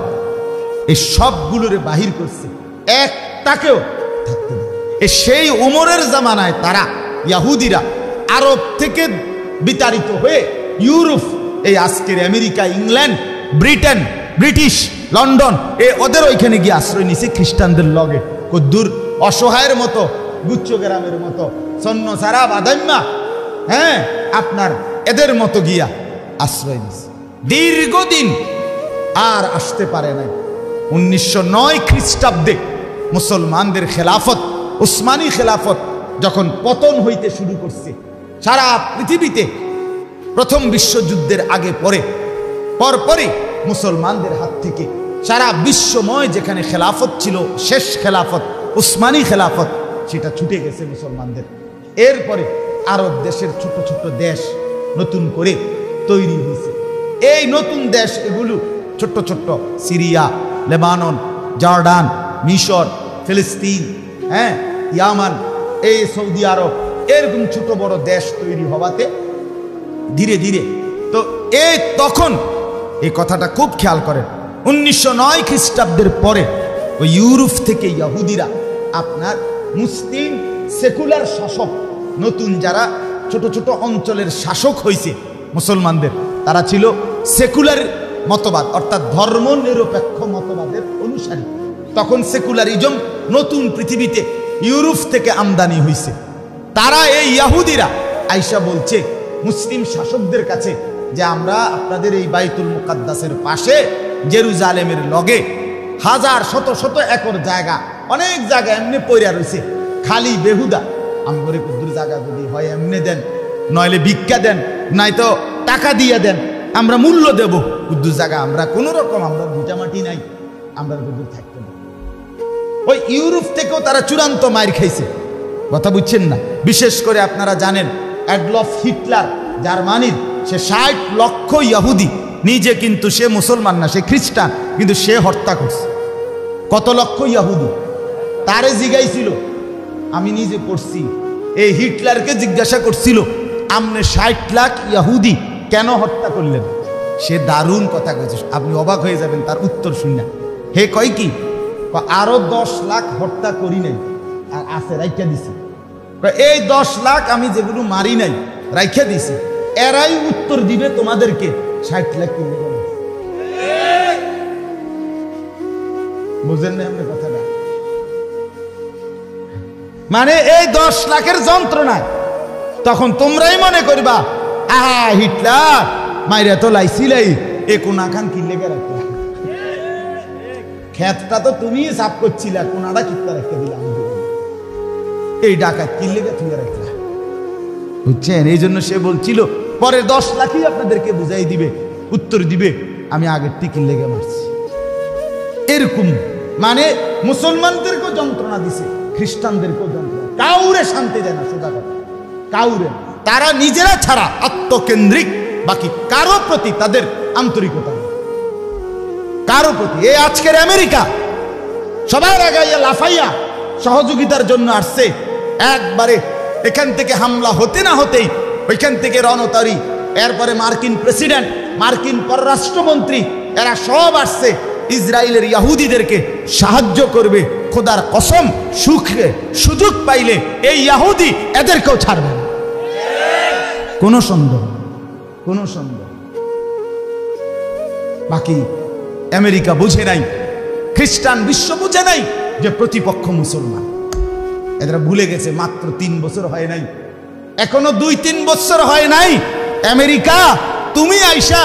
এই সবগুলোরে বাহির করছে, একটাকেও থাকতে দেবে। সেই ওমরের জামানায় তারা ইহুদিরা আরব থেকে বিতাড়িত হয়ে ইউরোপ, এই আজকের America, England, Britain, British, London, ওদের ওইখানে গিয়ে আশ্রয় নিছে খ্রিস্টানদের লগে। কদ্দুর অসহায়ের মতো, গুচ্ছগ্রামের মতো, সন্ন সারা বাদাম্মা, হ্যাঁ আপনার এদের মতো গিয়া আশ্রয় নিছে। দীর্ঘদিন আর আসতে পারে নাই। 1909 খ্রিস্টাব্দে মুসলমানদের খেলাফত, উসমানী খেলাফত যখন পতন হইতে শুরু করছে সারা পৃথিবীতে, প্রথম বিশ্বযুদ্ধের আগে পরপরই মুসলমানদের হাত থেকে সারা বিশ্বময় যেখানে খেলাফত ছিল, শেষ খেলাফত উসমানী খেলাফত, সেটা ছুটে গেছে মুসলমানদের। এরপরে আরব দেশের ছোট ছোট দেশ নতুন করে তৈরি হয়েছে। এই নতুন দেশ এগুলো ছোট্ট ছোট্ট সিরিয়া, লেবানন, জর্ডান, মিশর, ফিলিস্তিন, হ্যাঁ ইয়ামান, এই সৌদি আরব, এরকম ছোট বড় দেশ তৈরি হওয়াতে ধীরে ধীরে তো তখন এই কথাটা খুব খেয়াল করেন, 1909 খ্রিস্টাব্দের পরে ওই ইউরোপ থেকে ইহুদিরা আপনার মুসলিম সেকুলার শাসক, নতুন যারা ছোট ছোট অঞ্চলের শাসক হয়েছে মুসলমানদের, তারা ছিল সেকুলার মতবাদ, অর্থাৎ ধর্ম নিরপেক্ষ মতবাদের অনুসারী। তখন সেকুলারিজম নতুন পৃথিবীতে ইউরোপ থেকে আমদানি হয়েছে। তারা এই ইহুদিরা আইসা বলছে মুসলিম শাসকদের কাছে যে আমরা আপনাদের এই বাইতুল মুকাদ্দাসের পাশে জেরুজালেমের লগে হাজার শত শত একর জায়গা, অনেক জায়গা এমনি পইরা রয়েছে খালি বেহুদা, আমগরে কুদ্দুর জায়গা যদি হয় এমনি দেন, নইলে ভিক্ষা দেন, নাই তো টাকা দিয়ে দেন, আমরা মূল্য দেব, কুদ্দুর জায়গা আমরা কোনো রকম, আমরা ভিটামাটি নাই, আমরা কুদ্দুর থাকতে না। ওই ইউরোপ থেকেও তারা চূড়ান্ত মাইর খাইছে, কথা বুঝছেন না? বিশেষ করে আপনারা জানেন অ্যাডলফ হিটলার জার্মানির, সে 60 লক্ষ ইহুদি, নিজে কিন্তু সে মুসলমান না, সে খ্রিস্টান, কিন্তু সে হত্যা করছে। কত লক্ষ ইহুদি? তারে জিগাইছিল, আমি নিজে পড়ছি, এই হিটলারকে জিজ্ঞাসা করছিল আপনি 60 লাখ ইহুদি কেন হত্যা করলেন? সে দারুণ কথা কয়েছে, আপনি অবাক হয়ে যাবেন তার উত্তর শুনে। হে কয় কি, আরো 10 লাখ হত্যা করি নাই, আর আছে রাইখা দিছি, এই 10 লাখ আমি যেগুলো মারি নাই রাইখা দিছি, এরাই উত্তর দিবে তোমাদেরকে 60 লাখ কিনলে গেল। বুঝেন না আপনার কথাটা? মানে এই 10 লাখের যন্ত্রণায় তখন তোমরাই মনে করবা হিটলার মাইরা তো লাইছিলাই এ কোনা খান কিনলে গে রাখলা, ক্ষেতটা তো তুমি সাফ করছিলে, কোনাটা কিনতে রেখে দিলাম, এই ডাকাত কিনলে গে তুমি রাখলা। বুঝছেন? এই জন্য সে বলছিল পরে 10 লাখই আপনাদেরকে বুঝাই দিবে, উত্তর দিবে আমি আগের টিকির লেগে মারছি। এরকম মানে মুসলমানদেরকেও যন্ত্রণা দিছে, খ্রিস্টানদেরকেও যন্ত্রণা, কাউরে শান্তি দেয় না। সোজা কথা, কাউরে। তারা নিজেরা ছাড়া আত্মকেন্দ্রিক, বাকি কারো প্রতি তাদের আন্তরিকতা নেই, কারো প্রতি। এই আজকের আমেরিকা সবার আগাইয়া লাফাইয়া সহযোগিতার জন্য আসছে, একবারে এখান থেকে হামলা হতে না হতেই ওইখান থেকে রণতরী, এরপরে মার্কিন প্রেসিডেন্ট, মার্কিন পররাষ্ট্রমন্ত্রী, এরা সব আসছে ইসরায়েলের ইহুদিদেরকে সাহায্য করবে। খোদার কসম, সুযোগ পাইলে এই ইহুদি এদেরকেও ছাড়বে না, কোনো সন্দেহ, কোনো সন্দেহ। বাকি আমেরিকা বুঝে নাই, খ্রিস্টান বিশ্ব বুঝে নাই যে প্রতিপক্ষ মুসলমান। এরা ভুলে গেছে মাত্র 3 বছর হয় নাই, এখনো 2-3 বছর হয় নাই। আমেরিকা তুমি আইসা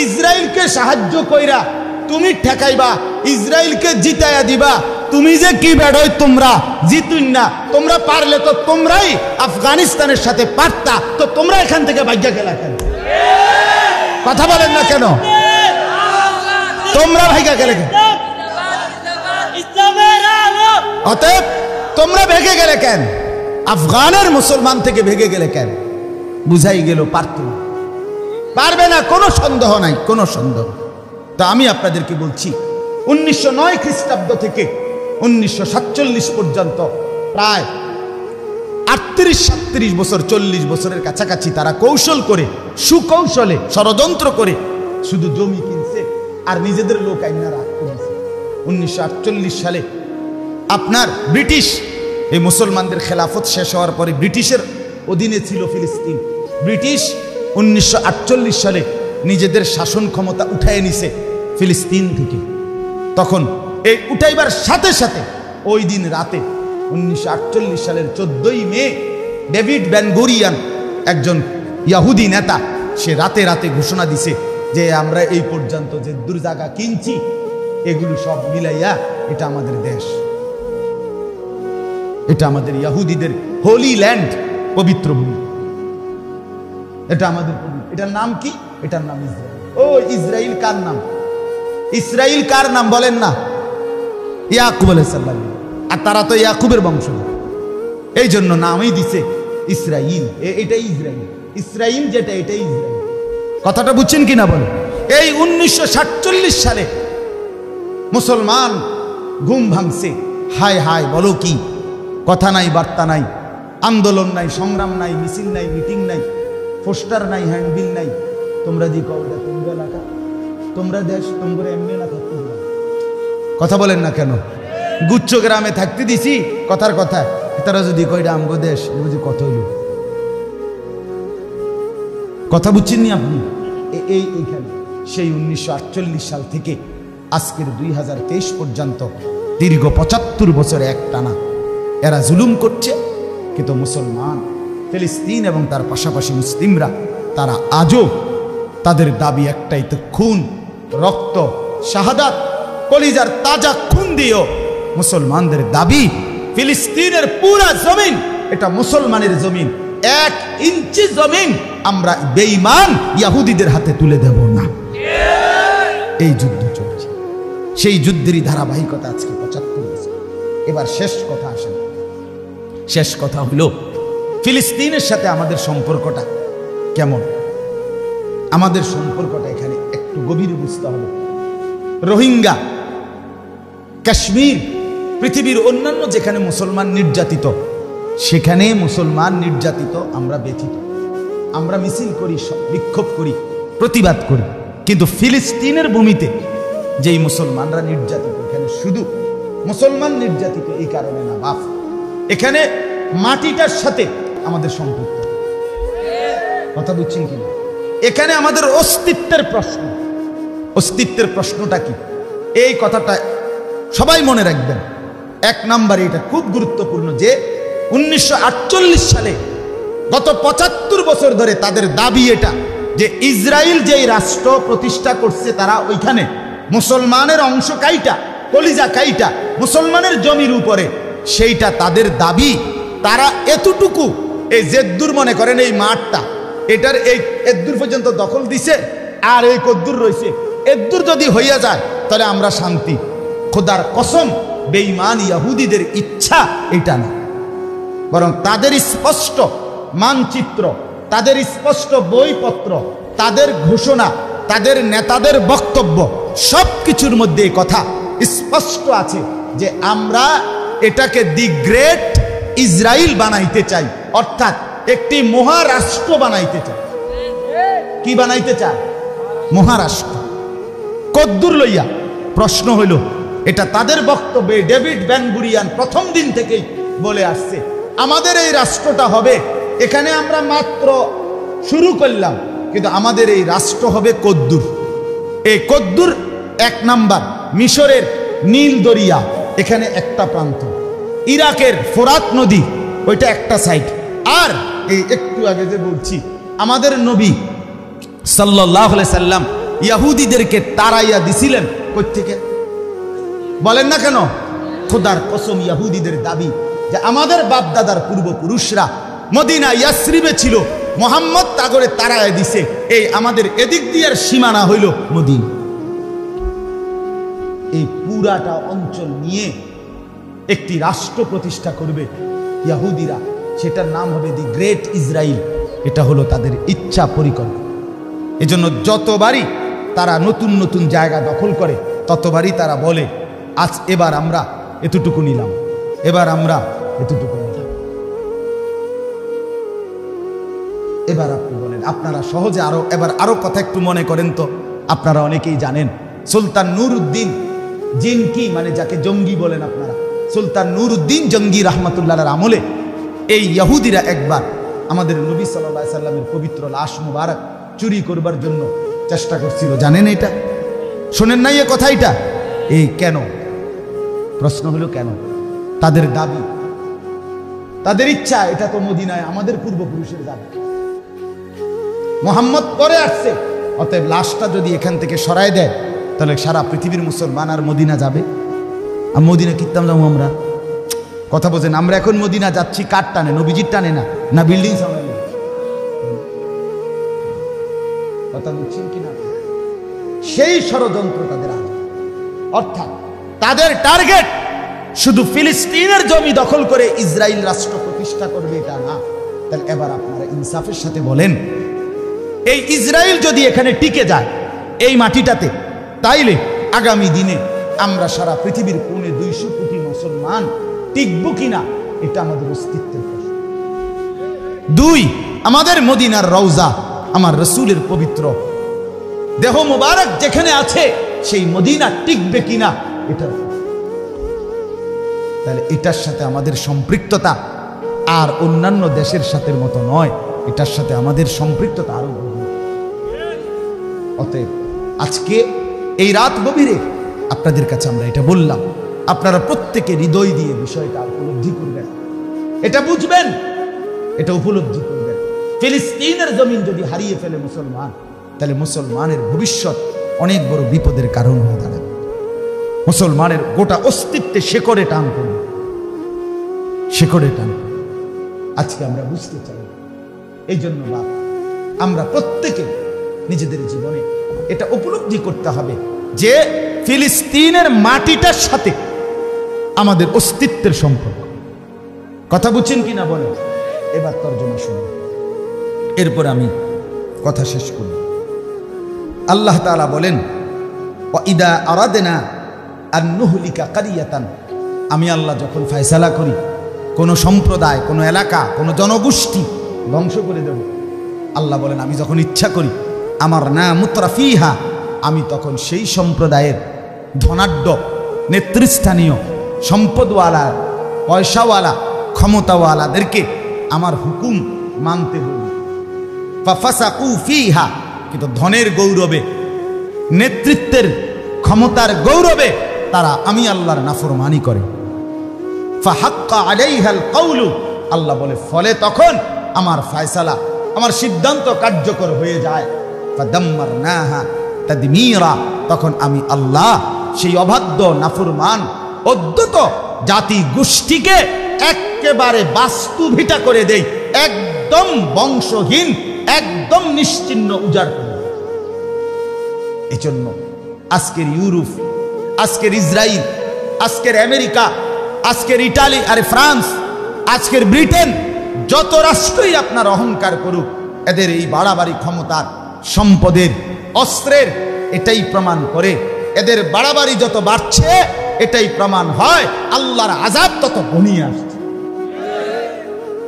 ইসরায়েলকে সাহায্য কইরা তুমি ঠেকাইবা, ইসরায়েলকে জিতাইয়া দিবা। তুমি যে কি বেড়ই, তোমরা জিতুন না, তোমরা পারলে তো তোমরাই আফগানিস্তানের সাথে পারতা, তো তোমরা এখান থেকে ভাগ্যা গেলা কেন? কথা বলেন না কেন? তোমরা ভাগ্যা গেলে কেন? অতএব তোমরা ভেগে গেলে কেন? আফগানের মুসলমান থেকে ভেগে গেলে কেন? বুঝাই গেল পারত না, পারবে না, কোনো সন্দেহ নাই, কোনো সন্দেহ। তা আমি আপনাদেরকে বলছি 1909 খ্রিস্টাব্দ থেকে 1947 পর্যন্ত প্রায় 38-37 বছর, 40 বছরের কাছাকাছি তারা কৌশল করে, সুকৌশলে, ষড়যন্ত্র করে শুধু জমি কিনছে আর নিজেদের লোক আইনা রাগ করেছে। 1948 সালে আপনার ব্রিটিশ এই মুসলমানদের খেলাফত শেষ হওয়ার পরে ব্রিটিশের অধীনে ছিল ফিলিস্তিন। ব্রিটিশ 1948 সালে নিজেদের শাসন ক্ষমতা উঠায় নিছে ফিলিস্তিন থেকে। তখন এই উঠাইবার সাথে সাথে ওই দিন রাতে 1948 সালের 14ই মে ডেভিড বেন গুরিয়ান, একজন ইহুদি নেতা, সে রাতে রাতে ঘোষণা দিছে যে আমরা এই পর্যন্ত যে জায়গা কিনছি এগুলো সব মিলাইয়া এটা আমাদের দেশ, এটা আমাদের ইহুদিদের হোলি ল্যান্ড, পবিত্র ভূমি, এটা আমাদের। এটার নাম কি? এটার নাম ইসরায়েল। ও ইসরায়েল কার নাম? ইসরায়েল কার নাম বলেন না? ইয়াকুব আলাইহিস সালাম। আর তারা তো ইয়াকুবের বংশধর, এই জন্য নামই দিছে ইসরায়েল। এটাই ইসরায়েল, ইসরায়েল যেটা এটাই ইসরায়েল। কথাটা বুঝছেন কিনা বলেন? এই 1947 সালে মুসলমান ঘুম ভাঙছে। হায় হায়, বলো কি? কথা নাই, বার্তা নাই, আন্দোলন নাই, সংগ্রাম নাই, মিছিল নাই, মিটিং নাই, পোস্টার নাই, হ্যান্ডবিল নাই। তোমরা দি কও এটা তোমরা এলাকা, তোমরা দেশ, তোমরা এমনি না থাকতে দিবা। কথা বলেন না কেন? গুচ্ছ গ্রামে থাকতে দিছি, কথার কথা। তারা যদি কয়টা আমগো দেশ, বুঝি কত হইল। কথা বুঝছেন নি আপনি? এইখানে সেই 1948 সাল থেকে আজকের 2023 পর্যন্ত দীর্ঘ 75 বছরে এক টানা এরা জুলুম করছে। কিন্তু মুসলমান, ফিলিস্তিন এবং তার পাশাপাশি মুসলিমরা, তারা আজও তাদের দাবি একটাই, তো খুন, রক্ত, শাহাদাত, কলিজার তাজা খুন দিয়েও মুসলমানদের দাবি ফিলিস্তিনের পুরা জমিন এটা মুসলমানের জমিন। 1 ইঞ্চি জমিন আমরা বেঈমান ইহুদিদের হাতে তুলে দেব না। এই যুদ্ধ চলছে, সেই যুদ্ধেরই ধারাবাহিকতা আজকে 75 বছর। এবার শেষ কথা আসেন, শেষ কথা হলো ফিলিস্তিনের সাথে আমাদের সম্পর্কটা কেমন। আমাদের সম্পর্কটা এখানে একটু গভীরে বুঝতে হবে। রোহিঙ্গা, কাশ্মীর, পৃথিবীর অন্যান্য যেখানে মুসলমান নির্যাতিত, সেখানে মুসলমান নির্যাতিত আমরা ব্যথিত। আমরা মিছিল করি, বিক্ষোভ করি, প্রতিবাদ করি। কিন্তু ফিলিস্তিনের ভূমিতে যেই মুসলমানরা নির্যাতিত, এখানে শুধু মুসলমান নির্যাতিত এই কারণে না বাপ, এখানে মাটিটার সাথে আমাদের সম্পর্ক। কথা বুঝছেন কিনা? এখানে আমাদের অস্তিত্বের প্রশ্ন। অস্তিত্বের প্রশ্নটা কি, এই কথাটা সবাই মনে রাখবেন। এক নম্বরে এটা খুব গুরুত্বপূর্ণ যে 1948 সালে গত 75 বছর ধরে তাদের দাবি এটা যে ইসরায়েল যেই রাষ্ট্র প্রতিষ্ঠা করছে তারা ওইখানে মুসলমানের অংশ কাইটা, কলিজা কাইটা মুসলমানের জমির উপরে, সেইটা তাদের দাবি। তারা এতটুকু এই যেদ্দুর মনে করেন এই মাঠটা, এটার এই এদ্দুর পর্যন্ত দখল দিছে, আর এই কদ্দুর রয়েছে, এদ্দুর যদি হইয়া যায় তাহলে আমরা শান্তি। খোদার কসম, বেঈমান ইহুদিদের ইচ্ছা এটা না, বরং তাদের স্পষ্ট মানচিত্র, তাদের স্পষ্ট বইপত্র, তাদের ঘোষণা, তাদের নেতাদের বক্তব্য, সব কিছুর মধ্যে এই কথা স্পষ্ট আছে যে আমরা এটাকে দি গ্রেট ইসরায়েল বানাইতে চাই, অর্থাৎ একটি মহারাষ্ট্র বানাইতে চাই। কি বানাইতে চায়? মহারাষ্ট্র। কদ্দুর লইয়া প্রশ্ন হইল, এটা তাদের বক্তব্যে ডেভিড বেন গুরিয়ান প্রথম দিন থেকেই বলে আসছে, আমাদের এই রাষ্ট্রটা হবে, এখানে আমরা মাত্র শুরু করলাম, কিন্তু আমাদের এই রাষ্ট্র হবে কদ্দুর। এই কদ্দুর এক নাম্বার মিশরের নীল দরিয়া, এখানে একটা প্রান্ত, ইরাকের ফোরাত নদী ওইটা একটা সাইড, আর এই একটু আগে যে বলছি আমাদের নবী সাল্লাল্লাহু আলাইহি সাল্লাম ইহুদিদেরকে তাড়াইয়া দিছিলেন কই থেকে বলেন না কেন? খোদার কসম, ইহুদিদের দাবি যে আমাদের বাপ দাদার পূর্বপুরুষরা মদিনা ইয়াসরিবে ছিল, মুহাম্মদ তাগরে তাড়াইয়া দিছে, এই আমাদের এদিক দিয়ার সীমানা হইল মদিনা। এই পুরাটা অঞ্চল নিয়ে একটি রাষ্ট্র প্রতিষ্ঠা করবে ইহুদিরা, সেটার নাম হবে দি গ্রেট ইসরায়েল। এটা হলো তাদের ইচ্ছা পরিকল্পনা। এজন্য যতবারই তারা নতুন নতুন জায়গা দখল করে ততবারই তারা বলে আজ এবার আমরা এতটুকু নিলাম, এবার আমরা এতটুকু নিলাম। এবার আপনি বলেন, আপনারা সহজে আরো কথা একটু মনে করেন তো। আপনারা অনেকেই জানেন সুলতান নূরউদ্দিন জিনকি, মানে যাকে জঙ্গি বলেন আপনারা, সুলতান নূরউদ্দিন জঙ্গি রহমতুল্লাহর আমলে এই ইহুদিরা একবার আমাদের নবী সাল্লাল্লাহু আলাইহি সাল্লামের পবিত্র লাশ মুবারক চুরি করবার জন্য চেষ্টা করছিল। জানেন এটা? শোনেন নাই এ কথা? এটা এই কেন? প্রশ্ন হলো কেন? তাদের দাবি, তাদের ইচ্ছা, এটা তো মদিনায় আমাদের পূর্বপুরুষের দাবি, মুহাম্মদ পরে আসছে, অতএব লাশটা যদি এখান থেকে সরায় দেয় তাহলে সারা পৃথিবীর মুসলমান আর মদিনা যাবে। আর মদিনা কিতাম যাবো আমরা? কথা বোঝেন? আমরা এখন মদিনা যাচ্ছি কার টানে? নবীজির টানে না, না বিল্ডিং সামনে? কথা বুঝছেন কিনা? সেই ষড়যন্ত্র তাদের আছে। অর্থাৎ তাদের টার্গেট শুধু ফিলিস্তিনের জমি দখল করে ইসরায়েল রাষ্ট্র প্রতিষ্ঠা করবে এটা না। তাহলে এবার আপনারা ইনসাফের সাথে বলেন, এই ইসরায়েল যদি এখানে টিকে যায় এই মাটিটাতে, তাইলে আগামী দিনে আমরা সারা পৃথিবীর পৌনে 200 কোটি মুসলমান টিকব কিনা, এটা আমাদের অস্তিত্বের প্রশ্ন। 2, আমাদের মদিনার রওজা, আমার রসুলের পবিত্র দেহ মুবারক যেখানে আছে সেই মদিনা টিকবে কিনা, এটা। তাহলে এটার সাথে আমাদের সম্পৃক্ততা আর অন্যান্য দেশের সাথে মতো নয়, এটার সাথে আমাদের সম্পৃক্ততা আরো গভীর। অতএব আজকে এই রাত গভীরে আপনাদের কাছে আমরা এটা বললাম, আপনারা প্রত্যেকে হৃদয় দিয়ে বিষয়টা উপলব্ধি করবেন, এটা বুঝবেন, এটা উপলব্ধি করবেন। ফিলিস্তিনের জমিন যদি হারিয়ে ফেলে মুসলমান, তাহলে মুসলমানের ভবিষ্যৎ অনেক বড় বিপদের কারণ হয়ে দাঁড়াবে। মুসলমানের গোটা অস্তিত্বে শেকড়ে টান পড়বে, শেকড়ে টান। আজকে আমরা বুঝতে চাই, এই জন্য আমরা প্রত্যেকে নিজেদের জীবনে এটা উপলব্ধি করতে হবে যে ফিলিস্তিনের মাটিটার সাথে আমাদের অস্তিত্বের সম্পর্ক। কথা বুঝছেন কিনা বলেন? এবার তর্জমা শুনুন, এরপর আমি কথা শেষ করব। আল্লাহ তাআলা বলেন, ওয়াইদা আরাদনা আন নুহলিকা কারিয়াতান, আমি আল্লাহ যখন ফয়সালা করি কোনো সম্প্রদায়, কোনো এলাকা, কোনো জনগোষ্ঠী ধ্বংস করে দেব, আল্লাহ বলেন আমি যখন ইচ্ছা করি, আমার না মুতরাফিহা, আমি তখন সেই সম্প্রদায়ের ধনাঢ্য, নেতৃস্থানীয়, সম্পদওয়ালা, পয়সাওয়ালা, ক্ষমতাওয়ালাদেরকে আমার হুকুম মানতে বলি। ফাফাসাকু ফিহা, কিন্তু ধনের গৌরবে, নেতৃত্বের ক্ষমতার গৌরবে তারা আমি আল্লাহর নাফরমানি করে। ফাহাক্কা আলাইহাল কাউলু, আল্লাহ বলে ফলে তখন আমার ফয়সালা, আমার সিদ্ধান্ত কার্যকর হয়ে যায়। ফাদাম্মারনাহা তাদমীরা, তখন আমি আল্লাহ সেই অবাধ্য নাফরমান অদ্যত জাতি গোষ্ঠীকে একেবারে বাস্তুভিটা করে দেই, একদম বংশহীন, একদম নিশ্চিহ্ন উজাড় করে। এজন্য আজকের ইউরোপ, আজকের ইসরায়েল, আজকের আমেরিকা, আজকের ইটালি, আরে ফ্রান্স, আজকের ব্রিটেন, যত রাষ্ট্রই আপনার অহংকার করুক, এদের এই বাড়াবাড়ি ক্ষমতার, সম্পদের, অস্ত্রের, এটাই প্রমাণ করে এদের বাড়াবাড়ি যত বাড়ছে, এটাই প্রমাণ হয় আল্লাহর আযাব তত ঘনিয়ে আসছে।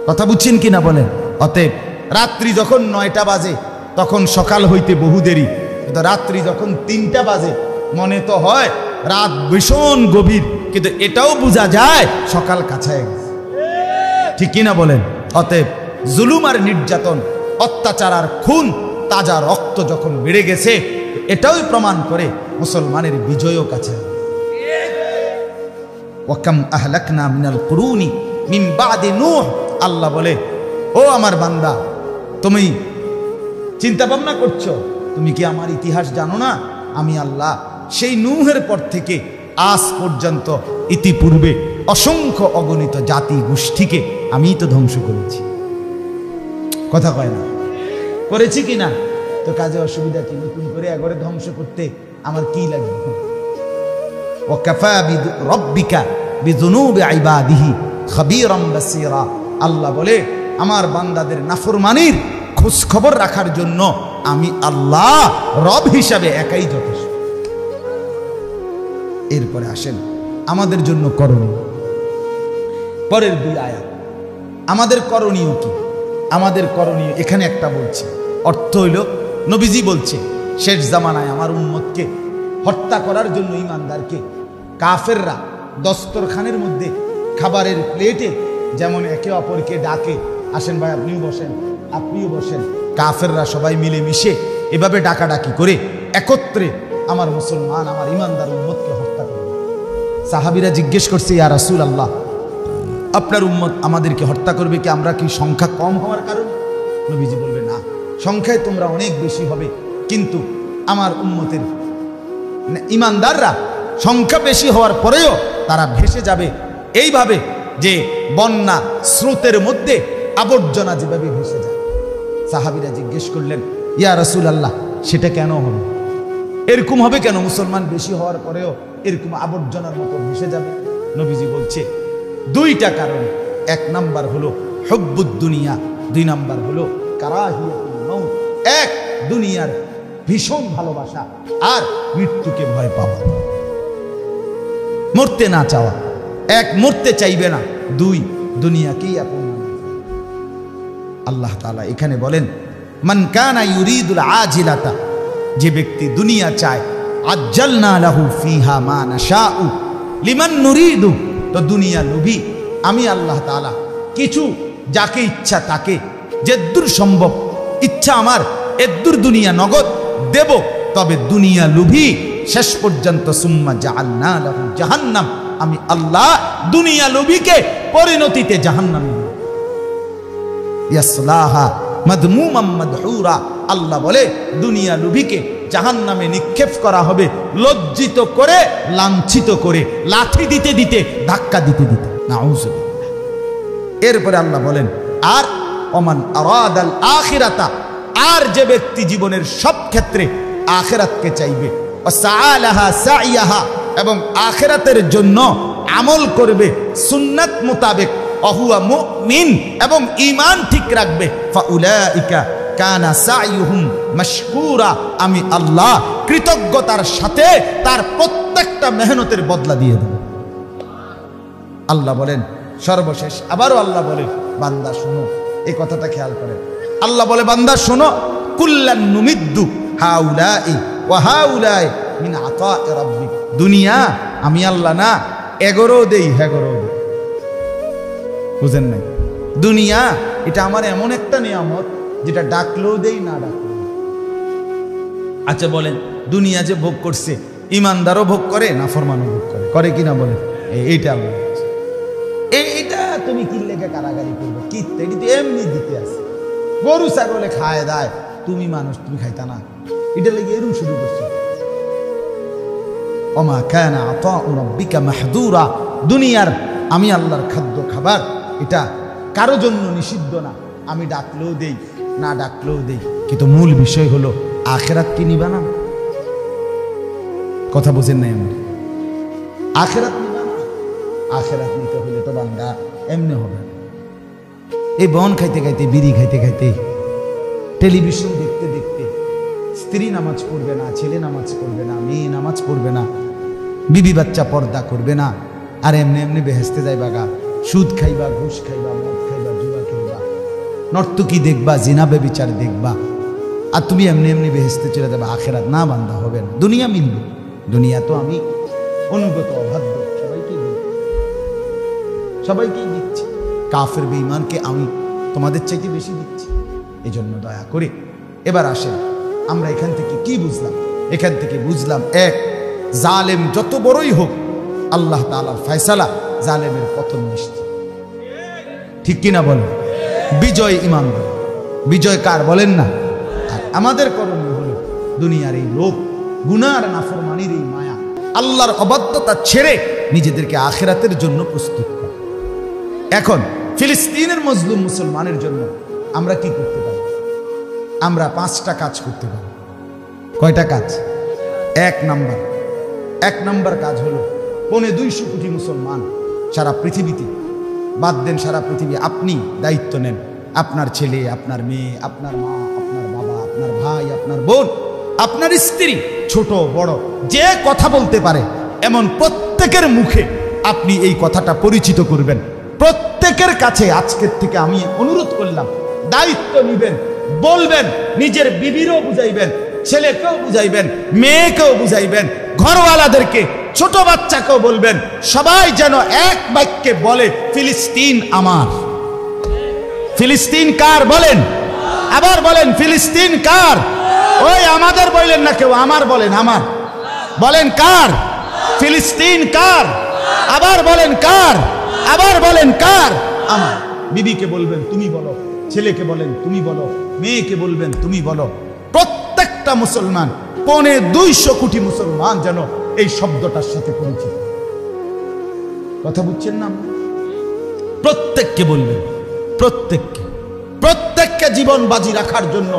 কথা বুঝছেন কিনা বলেন? অতএব রাত্রি যখন 9টা বাজে তখন সকাল হইতে বহু দেরি, কিন্তু রাত্রি যখন 3টা বাজে মনে তো হয় রাত ভীষণ গভীর, কিন্তু এটাও বোঝা যায় সকাল কাছায় গেছে। ঠিক কিনা বলেন? অতএব জুলুম আর নির্যাতন, অত্যাচার আর খুন, তাজা রক্ত যখন বেড়ে গেছে, এটাও প্রমাণ করে মুসলমানের বিজয়ও কাছে। ওয়াকাম আহলাকনা মিনাল কুরুনি মিন বাদি নূহ, আল্লাহ বলে ও আমার বান্দা, তুমি চিন্তা ভাবনা করছো, তুমি কি আমার ইতিহাস জানো না? আমি আল্লাহ সেই নূহের পর থেকে আজ পর্যন্ত ইতিপূর্বে অসংখ্য অগণিত জাতি গোষ্ঠীকে আমি তো ধ্বংস করেছি। কথা কয় না? করেছি কিনা? তো কাজে অসুবিধা কি? নতুন করে একবারে ধ্বংস করতে আমার কি লাগবে? ওয়াকাফা বিরব্বিকা বিযুনুবি ইবাদিহি খাবীরাম বাসীরা, আল্লাহ বলে আমার বান্দাদের নাফরমানির খোঁজ খবর রাখার জন্য আমি আল্লাহ রব হিসাবে একাই যথেষ্ট। এরপরে আসেন আমাদের জন্য করণীয়, পরের 2 আয়াত। আমাদের করণীয় কি? আমাদের করণীয় এখানে একটা বলছে, অর্থ হইল নবীজি বলছে শেষ জামানায় আমার উম্মতকে হত্যা করার জন্য ঈমানদারকে কাফেররা দস্তরখানের মধ্যে খাবারের প্লেটে যেমন একে অপরকে ডাকে, আসেন ভাই আপনিও বসেন, আপনিও বসেন, কাফেররা সবাই মিলে মিশে এভাবে ডাকাডাকি করে একত্রে আমার মুসলমান, আমার ঈমানদার উম্মতকে হত্যা করে। সাহাবীরা জিজ্ঞেস করছে, ইয়া রাসূলুল্লাহ, আপনার উম্মত আমাদেরকে হত্যা করবে কি? আমরা কি সংখ্যা কম হওয়ার কারণে? নবীজি বলবে না, সংখ্যায় তোমরা অনেক বেশি হবে, কিন্তু আমার উম্মতের ঈমানদাররা সংখ্যা বেশি হওয়ার পরেও তারা ভেসে যাবে এইভাবে যে বন্যা স্রোতের মধ্যে আবর্জনা যেভাবে ভেসে যায়। সাহাবীরা জিজ্ঞেস করলেন, ইয়া রাসূলুল্লাহ, সেটা কেন হবে? এরকম হবে কেন? মুসলমান বেশি হওয়ার পরেও এরকম আবর্জনার মতো ভেসে যাবে? নবীজি বলছে 2টা কারণ। 1 নাম্বার হলো হুব্বুদ দুনিয়া, 2 নাম্বার হলো কারাহিয়াতুল মউত। 1 দুনিয়ার ভীষণ ভালোবাসা, আর মৃত্যুকে ভয় পাওয়া, মরতে না চাওয়া। 1 মরতে চাইবে না, 2 দুনিয়াকেই আপন। আল্লাহ তাআলা এখানে বলেন, মান কানা ইউরিদুল আজিলাতা, যে ব্যক্তি দুনিয়া চায়, আজ্জালনা লাহু ফিহা মা নাশাউ লিমান নুরিদু, তো দুনিয়া লোভী আমি আল্লাহ তাআলা কিছু যাকে ইচ্ছা তাকে যেদূর সম্ভব ইচ্ছা আমার এদূর দুনিয়া নগদ দেব, তবে দুনিয়া লোভী শেষ পর্যন্ত সুম্মা জাআলনা লাহু জাহান্নাম, আমি আল্লাহ দুনিয়া লোভীকে পরিণতিতে জাহান্নাম দেব। ইয়াসলাহা মাদমুমাম মাদহুরা, আল্লাহ বলে দুনিয়া লোভীকে জাহান্নামে নিক্ষেপ করা হবে, লজ্জিত করে, লাঞ্ছিত করে, লাঠি দিতে দিতে, ধাক্কা দিতে দিতে। নাউযুবিল্লাহ। এরপরে আল্লাহ বলেন, আর ওমান আরাদাল আখিরাতা, আর যে ব্যক্তি জীবনের সব ক্ষেত্রে আখিরাতকে চাইবে, ওয়াসাআলাহা সাইয়াহা, এবং আখিরাতের জন্য আমল করবে সুন্নাত মোতাবেক, অহুয়া মুমিন, এবং ঈমান ঠিক রাখবে, ফাউলাইকা কানা সাইয়ুহুম মাশকুরা, আমি আল্লাহ কৃতজ্ঞতার সাথে তার প্রত্যেকটা মেহনতের বদলা দিয়ে দেব। আল্লাহ বলেন সর্বশেষ, আবারও আল্লাহ বলে, বান্দা শোনো, এই কথাটা খেয়াল করেন। আল্লাহ বলে, বান্দা শোনো, কুল্লান নুমিদ্দু হাউলাই ওয়া হাউলাই মিন আতা'i রাব্বিক, দুনিয়া আমি আল্লাহ না 11 দেই 11 দেই। বুঝেন নাই? দুনিয়া এটা আমার এমন একটা নিয়ামত যেটা ডাকলেও দেই না ডাকলেও। আচ্ছা বলেন, দুনিয়া যে ভোগ করছে, ইমানদারও ভোগ করে, নাফরমানও ভোগ করে, করে কিনা বলেন? এইটা আল্লাহ বলছে। এইটা তুমি কি লেগে কারাগারি করবে? কি এমনি দিতে আছে, গরু ছাগলে খায় দায়, তুমি মানুষ, তুমি খাইতা না, এটা লেগে এরম শুরু করছো। ওমা কানা আতাউ রাব্বিকা মাহদুরা, দুনিয়ার আমি আল্লাহর খাদ্য খাবার এটা কারো জন্য নিষিদ্ধ না। আমি ডাকলেও দেই, না ডাকলেও দেই, কিন্তু মূল বিষয় হলো আখেরাত কি নিবা না? কথা বুঝেন নাই আমার? আখেরাত নিবা না? আখেরাত নিতে হলে তো বান্দা এমনি হবে। এই বন খাইতে খাইতে, বিড়ি খাইতে খাইতে, টেলিভিশন দেখতে দেখতে, স্ত্রী নামাজ পড়বে না, ছেলে নামাজ পড়বে না, মেয়ে নামাজ পড়বে না, বিবি বাচ্চা পর্দা করবে না, আর এমনি এমনি বেহেস্তে যাইবা গা, সুদ খাইবা, ঘুষ খাইবা, মদ খাইবা, জুয়া খেলবা, নর্তকী দেখবা, জিনা বেবিচার দেখবা, আর তুমি এমনি এমনি বেহেস্তে চলে যাবে। আখেরাত না বান্দা হবে না। দুনিয়া মিলবে, দুনিয়া তো আমি অনুগত অবাধ্য, সবাইকেই দিচ্ছি, কাফের বেঈমানকে আমি তোমাদের চাইতে বেশি দিচ্ছি। এই জন্য দয়া করে এবার আসেন, আমরা এখান থেকে কি বুঝলাম? এখান থেকে বুঝলাম, এক, জালেম যত বড়ই হোক, আল্লাহ তাআলার ফয়সালা, জালেমের পতন নিশ্চিত। ঠিক কিনা বলেন? বিজয় ইমানদার, বিজয় কার বলেন না? আর আমাদের করণীয় হলো দুনিয়ার এই লোক, গুনার নাফরমানির এই মায়া, আল্লাহর অবাধ্যতা ছেড়ে নিজেদেরকে আখিরাতের জন্য প্রস্তুত করা। এখন ফিলিস্তিনের মজলুম মুসলমানের জন্য আমরা কি করতে পারি? আমরা 5টা কাজ করতে পারি। কয়টা কাজ? এক নাম্বার কাজ হলো 250 কোটি মুসলমান সারা পৃথিবীতে, বাদ দেন সারা পৃথিবী, আপনি দায়িত্ব নেন, আপনার ছেলে, আপনার মেয়ে, আপনার মা, আপনার বাবা, আপনার ভাই, আপনার বোন, আপনার স্ত্রী, ছোট বড়, যে কথা বলতে পারে এমন প্রত্যেকের মুখে আপনি এই কথাটা পরিচিত করবেন। প্রত্যেকের কাছে আজকের থেকে আমি অনুরোধ করলাম, দায়িত্ব নিবেন, বলবেন, নিজের বিবিরও বুঝাইবেন, ছেলেকেও বুঝাইবেন, মেয়েকেও বুঝাইবেন, ঘরওয়ালাদেরকে, ছোট বাচ্চাকেও বলবেন, সবাই যেন এক বাক্যে বলে, ফিলিস্তিন আমার। ফিলিস্তিন কার বলেন? আবার বলেন, ফিলিস্তিন কার? ওই আমাদের বললেন না কেউ, আমার বলেন, আমার বলেন কার? ফিলিস্তিন কার? আবার বলেন কার? আবার বলেন কার? আমার। বিবিকে বলবেন তুমি বলো, ছেলেকে বলেন তুমি বলো, মেয়েকে বলবেন তুমি বলো। প্রত্যেকটা মুসলমান, 250 কোটি মুসলমান যেন এই শব্দটার সাথে পরিচিত। কথা বুঝছেন না? প্রত্যেককে বলবেন, প্রত্যেককে জীবন বাজি রাখার জন্য,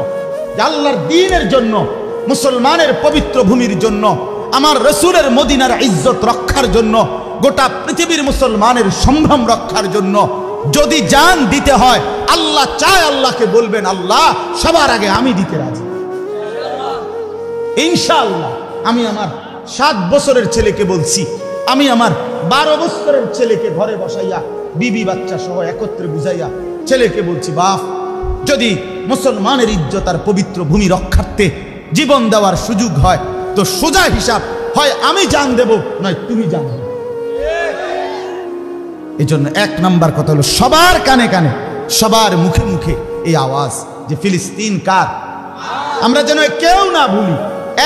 আল্লাহর দ্বীনের জন্য, মুসলমানের পবিত্র ভূমির জন্য, আমার রাসূলের মদিনার ইজ্জত রক্ষার জন্য, গোটা পৃথিবীর মুসলমানের সম্ভ্রম রক্ষার জন্য যদি জান দিতে হয়, আল্লাহ চায়, আল্লাহকে বলবেন, আল্লাহ সবার আগে আমি দিতে রাজি। ইনশাআল্লাহ আমি আমার 7 বছরের ছেলেকে বলছি, আমি আমার 12 বছরের ছেলেকে ঘরে বসাইয়া, বিবি বাচ্চা সহ একত্রে বুঝাইয়া ছেলেকে বলছি, বাপ, যদি মুসলমানের ইজ্জত আর পবিত্র ভূমি রক্ষার্থে জীবন দেওয়ার সুযোগ হয়, তো সোজা হিসাব, হয় আমি জান দেব, নয় তুমি জান দেব। এই জন্য 1 নাম্বার কথা হলো, সবার কানে কানে, সবার মুখে মুখে এই আওয়াজ যে ফিলিস্তিন কার, আমরা যেন কেউ না ভুলি,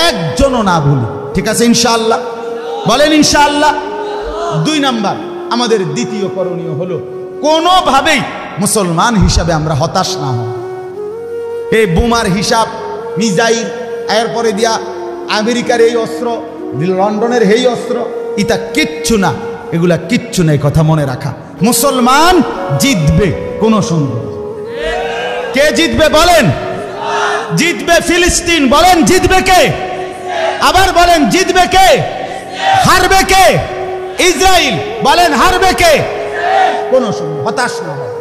একজনও না ভুলি। ঠিক আছে ইনশাআল্লাহ? বলেন ইনশাআল্লাহ। 2 নাম্বার, আমাদের দ্বিতীয় করণীয় হলো, কোনোভাবেই মুসলমান হিসাবে আমরা হতাশ না হই। এই বোমার হিসাব, মিসাইল, এরপরে দিয়া আমেরিকার এই অস্ত্র, লন্ডনের এই অস্ত্র, এটা কিচ্ছু না, এগুলা কিচ্ছু নেই। কথা মনে রাখা, মুসলমান জিতবে, কোনো সন্দেহ। কে জিতবে বলেন? জিতবে ফিলিস্তিন। বলেন জিতবে কে? আবার বলেন জিতবে কে? হারবে কে? ইসরায়েল। বলেন হারবে কে? কোনো সন্দেহ, হতাশ না হয়।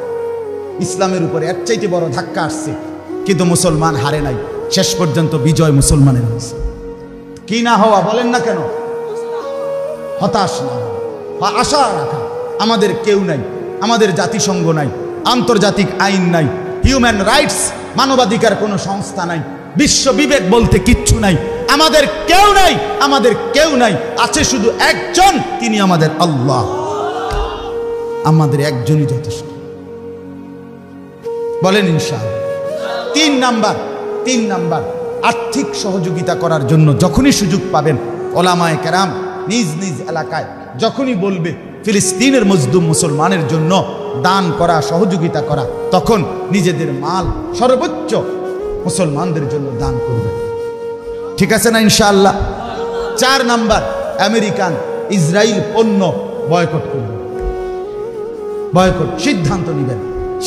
ইসলামের উপরে এর চাইতে বড় ধাক্কা আসছে, কিন্তু মুসলমান হারে নাই, শেষ পর্যন্ত বিজয় মুসলমানের হয়েছে। কি না হওয়া বলেন না কেন? হতাশ না হওয়া, আশা রাখা। আমাদের কেউ নাই, আমাদের জাতিসংঘ নাই, আন্তর্জাতিক আইন নাই, হিউম্যান রাইটস, মানবাধিকার কোনো সংস্থা নাই, বিশ্ব বিবেক বলতে কিচ্ছু নাই, আমাদের কেউ নাই, আমাদের কেউ নাই। আছে শুধু একজন, তিনি আমাদের আল্লাহ। আমাদের একজনই যথেষ্ট। বলেন ইনশাআল্লাহ। 3 নাম্বার, আর্থিক সহযোগিতা করার জন্য যখনই সুযোগ পাবেন, ওলামায়ে কেরাম নিজ নিজ এলাকায় যখনই বলবে ফিলিস্তিনের মজলুম মুসলমানের জন্য দান করা, সহযোগিতা করা, তখন নিজেদের মাল সর্বোচ্চ মুসলমানদের জন্য দান করবে। ঠিক আছে না ইনশাআল্লাহ? 4 নাম্বার, আমেরিকান ইসরায়েল পণ্য বয়কট করবে। বয়কট সিদ্ধান্ত নেবেন,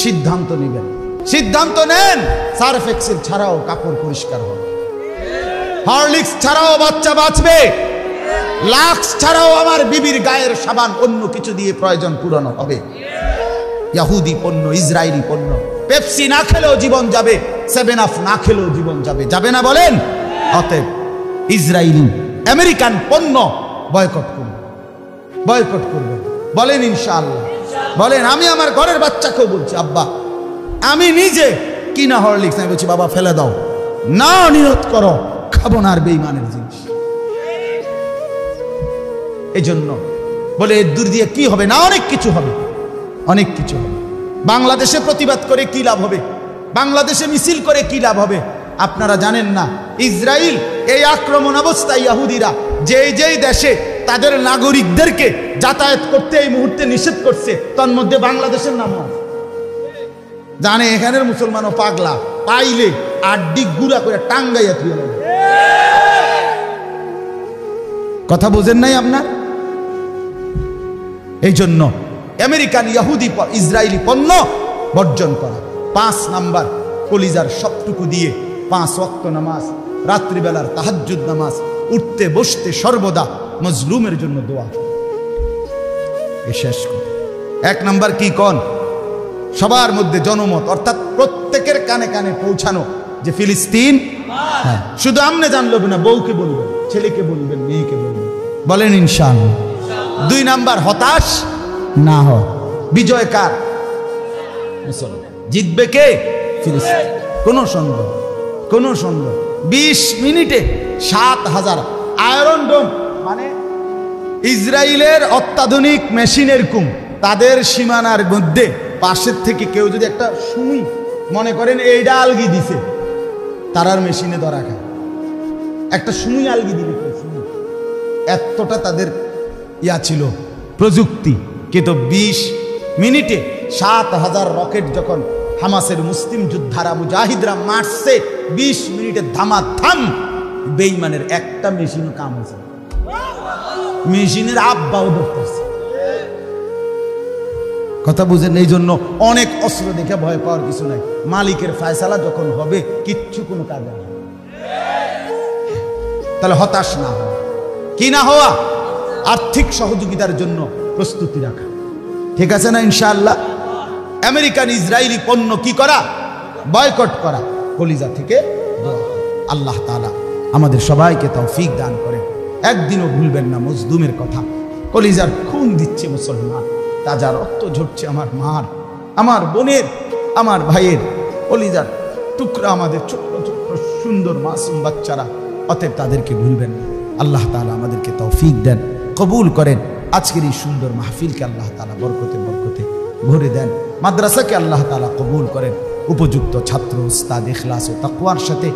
সিদ্ধান্ত নেবেন, সিদ্ধান্ত নেন। সার্ফ এক্সেল ছাড়াও কাপড় পরিষ্কার হবে, হরলিক্স ছাড়াও বাচ্চা বাঁচবে, লাক্স ছাড়াও আমার বিবির গায়ের সাবান অন্য কিছু দিয়ে প্রয়োজন পূরণ হবে। ইহুদি পণ্য, ইসরায়েলি পণ্য, পেপসি না খেলেও জীবন যাবে, 7 আপ না খেলেও জীবন যাবে, যাবে না বলেন? অতএব ইসরায়েলি আমেরিকান পণ্য বয়কট করবে, বয়কট করবে। বলেন ইনশাআল্লাহ? বলেন। আমি আমার ঘরের বাচ্চাকেও বলছি, আব্বা আমি নিজে কিনা হরলিক্স, আমি বলছি বাবা ফেলে দাও না, নিরোধ করো, খাবো না আর বেঈমানের জিনিস। এই জন্য বলে এর দূর দিয়ে কি হবে? না, অনেক কিছু হবে, অনেক কিছু হবে। বাংলাদেশে প্রতিবাদ করে কি লাভ হবে? বাংলাদেশে মিছিল করে কি লাভ হবে? আপনারা জানেন না, ইসরায়েল এই আক্রমণ অবস্থায় ইহুদিরা যেই যেই দেশে তাদের নাগরিকদেরকে যাতায়াত করতে এই মুহূর্তে নিষেধ করছে, তার মধ্যে বাংলাদেশের নাম আছে। জানে এখানের মুসলমানও পাগলা, পাইলে আড্ডি গুড়া করে টাঙ্গাইয়া তুলে নেবে। কথা বোঝেন নাই আপনার? এই জন্য আমেরিকান ইহুদি ইসরায়েলি পণ্য বর্জন করা। 5 নাম্বার, কলিজার সবটুকু দিয়ে 5 ওয়াক্ত নামাজ, রাত্রিবেলার তাহাজ্জুদ নামাজ, উঠতে বসতে সর্বদা মজলুমের জন্য দোয়া। এ শেষ কথা। 1 নাম্বার কি কোন? সবার মধ্যে জনমত, অর্থাৎ প্রত্যেকের কানে কানে পৌঁছানো যে ফিলিস্তিন, হ্যাঁ, শুধু আমনে জানলো না, বউকে বলবেন, ছেলেকে বলবেন, মেয়েকে বলবেন। বলেন ইনশাআল্লাহ? 2 নাম্বার, হতাশ না হয়। বিজয় কার? মুসলমান। জিতবে কে? ফিলিস্তিন। কোনো সন্দেহ, কোনো সন্দেহ। 20 মিনিটে 7000 আয়রন ডোম, মানে ইসরায়েলের অত্যাধুনিক মেশিনের কুম, তাদের সীমানার মধ্যে পাশের থেকে কেউ যদি একটা সুই মনে করেন এইটা আলগি দিছে, তারার মেশিনে ধরা খায়। একটা সুই আলগি দিলে এতটা তাদের ইয়া ছিল, প্রযুক্তি। কিন্তু 20 মিনিটে 7000 রকেট যখন হামাসের মুসলিম যোদ্ধারা মুজাহিদরা মারছে, 20 মিনিটে ধামাধাম, বেঈমানের একটা মেশিনও কাম হয়েছে, মেশিনের আব্বাও ধরতেছে। কথা বুঝেন? এই জন্য অনেক অস্ত্র দেখে ভয় পাওয়ার কিছু নাই। মালিকের ফয়সালা যখন হবে, কিচ্ছু কোনো কাজে হবে। তাহলে হতাশ না হওয়া, কি না হওয়া? আর্থিক সহযোগিতার জন্য প্রস্তুতি রাখা। ঠিক আছে না ইনশাআল্লাহ? আমেরিকান ইসরায়েলি পণ্য কি করা? বয়কট করা। কলিজা থেকে দোয়া। আল্লাহ তাআলা আমাদের সবাইকে তৌফিক দান করেন। একদিনও ভুলবেন না মজলুমের কথা। কলিজার খুন দিচ্ছে মুসলমান, তাজা রক্ত ঝরছে আমার মার, আমার বোনের, আমার ভাইয়ের কলিজার টুকরা, আমাদের ছোট্ট ছোট্ট সুন্দর মাসুম বাচ্চারা। অতএব তাদেরকে ভুলবেন না। আল্লাহ তাআলা আমাদেরকে তৌফিক দেন, কবুল করেন। আজকের এই সুন্দর মাহফিলকে আল্লাহ তাআলা বরকতে বরকতে ভরে দেন। মাদ্রাসাকে আল্লাহ তাআলা কবুল করেন, উপযুক্ত ছাত্র, উস্তাদ, ইখলাস ও তাকওয়ার সাথে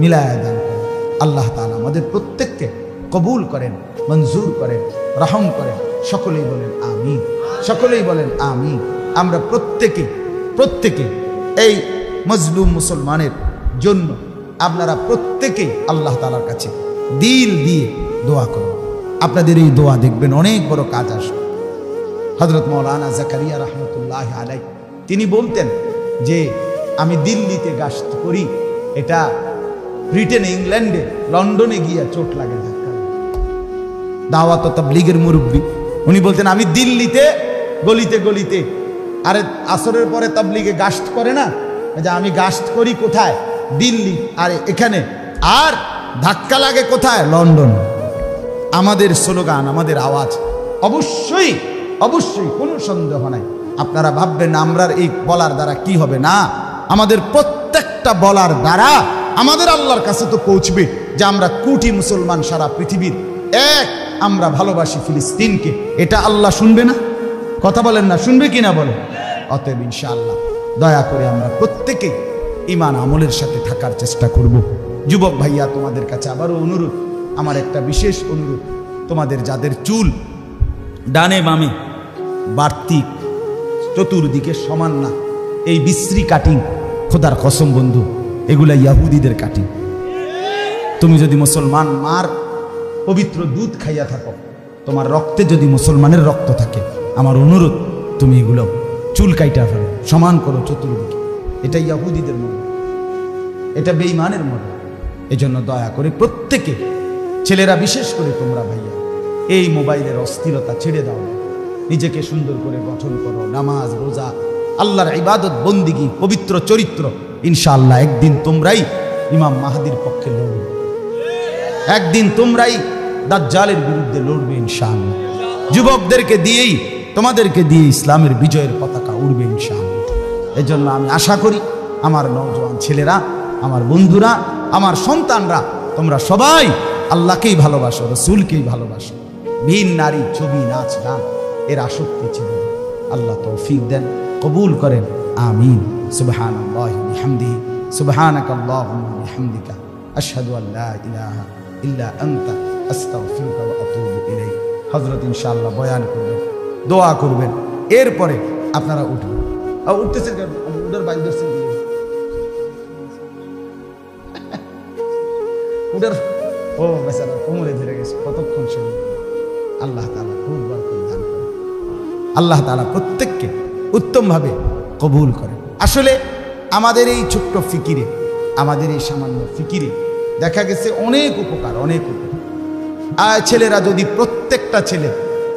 মিলায়া দান করেন। আল্লাহ তাআলা আমাদের প্রত্যেককে কবুল করেন, মঞ্জুর করেন, রহম করেন। সকলেই বলেন আমিন, সকলেই বলেন আমিন। আমরা প্রত্যেকে এই মজলুম মুসলমানের জন্য আপনারা প্রত্যেকেই আল্লাহ তাআলার কাছে দিল দিয়ে দোয়া করুন। আপনাদের এই দোয়া দেখবেন অনেক বড় কাজ আসবে। হযরত মাওলানা জাকারিয়া রহমতুল্লাহ আলাইহি তিনি বলতেন যে আমি দিল্লিতে গাস্ত করি, এটা ব্রিটেনে, ইংল্যান্ডে, লন্ডনে গিয়ে চোট লাগে, দাওয়াত ও তাবলীগের মুরব্বী। উনি বলতেন আমি দিল্লিতে গলিতে গলিতে, আরে আসরের পরে তাবলীগে গাস্ত করে না, যে আমি গাস্ত করি কোথায়? দিল্লি। আর এখানে আর ধাক্কা লাগে কোথায়? লন্ডন। আমাদের স্লোগান, আমাদের আওয়াজ অবশ্যই অবশ্যই, কোনো সন্দেহ নাই। আপনারা ভাববেন আমরা এই বলার দ্বারা কি হবে? না, আমাদের প্রত্যেকটা বলার দ্বারা আমাদের আল্লাহর কাছে তো পৌঁছবে যে আমরা কোটি মুসলমান সারা পৃথিবীর এক, আমরা ভালোবাসি ফিলিস্তিনকে। এটা আল্লাহ শুনবে না? কথা বলেন না, শুনবে কিনা বলেন? অতএব ইনশাআল্লাহ দয়া করে আমরা প্রত্যেকে ঈমান আমলের সাথে থাকার চেষ্টা করব। যুবক ভাইয়া, তোমাদের কাছে আবারও অনুরোধ, আমার একটা বিশেষ অনুরোধ, তোমাদের যাদের চুল ডানে বামে বাড়তি চতুর্দিকে সমান না, এই বিশ্রী কাটিং, খোদার কসম বন্ধু, এগুলা ইয়াহুদিদের কাটিং। তুমি যদি মুসলমান মার পবিত্র দুধ খাইয়া থাকো, তোমার রক্তে যদি মুসলমানের রক্ত থাকে, আমার অনুরোধ তুমি এগুলো চুল কাইটা ফেলো, সমান করো চতুর্দিকে। এটা ইয়াহুদিদের মনে, এটা বেঈমানের মনে। এজন্য দয়া করে প্রত্যেকে, ছেলেরা বিশেষ করে তোমরা ভাইয়া, এই মোবাইলের অস্থিরতা ছেড়ে দাও, নিজেকে সুন্দর করে গঠন করো, নামাজ রোজা, আল্লাহর ইবাদত বন্দিগি, পবিত্র চরিত্র। ইনশাআল্লাহ একদিন তোমরাই ইমাম মাহাদির পক্ষে লড়বে, একদিন তোমরাই দাজ্জালের বিরুদ্ধে লড়বে ইনশাআল্লাহ। যুবকদেরকে দিয়েই, তোমাদেরকে দিয়ে ইসলামের বিজয়ের পতাকা উড়বে ইনশাআল্লাহ। এজন্য আমি আশা করি আমার নওজোয়ান ছেলেরা, আমার বন্ধুরা, আমার সন্তানরা, তোমরা সবাই আল্লাহকেই ভালোবাসো, রসুলকেই ভালোবাসো, ভিন নারী ছবি নাচ গান এর আসক্তি ছিল। আল্লাহ তৌফিক দেন, কবুল করেন, আমিন। সুবহানাল্লাহি ওয়া বিহামদিহি, সুবহানাকাল্লাহুম্মা ওয়া বিহামদিকা, আশহাদু আল লা ইলাহা ইল্লা আনতা, আস্তাগফিরুকা ওয়া আতুবু ইলাইক। হযরত ইনশাআল্লাহ বয়ান করবেন, দোয়া করবেন, এরপরে আপনারা উঠবেন। আর উঠতেছেন কেন? উডার বাইল ধরছেন, উডার ও বেচারা কোমরে ধরে গেছে, কতক্ষণ শুনবে। আল্লাহ তাআলা খুব বরকত দান করেন, আল্লাহ তাআলা প্রত্যেককে উত্তমভাবে কবুল করেন। আসলে আমাদের এই ছোট্ট ফিকিরে, আমাদের এই সামান্য ফিকিরে দেখা গেছে অনেক উপকার, অনেক উপকার। আর ছেলেরা যদি, প্রত্যেকটা ছেলে,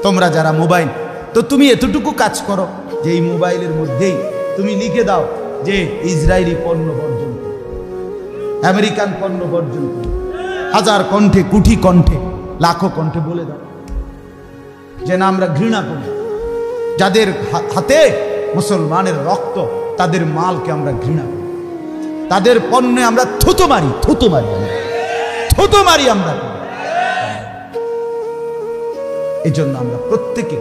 তোমরা যারা মোবাইল, তো তুমি এতটুকু কাজ করো যে এই মোবাইলের মধ্যেই তুমি লিখে দাও যে ইসরায়েলি পণ্য বর্জন করো, আমেরিকান পণ্য বর্জন করো, হাজার কণ্ঠে, কোটি কণ্ঠে, লাখো কণ্ঠে বলে দাও যে না, আমরা ঘৃণা করি, যাদের হাতে মুসলমানের রক্ত, তাদের মালকে আমরা ঘৃণা করি, তাদের পণ্যে আমরা থুতু মারি, থুতু মারি, থুতু মারি আমরা। এই জন্য আমরা প্রত্যেকে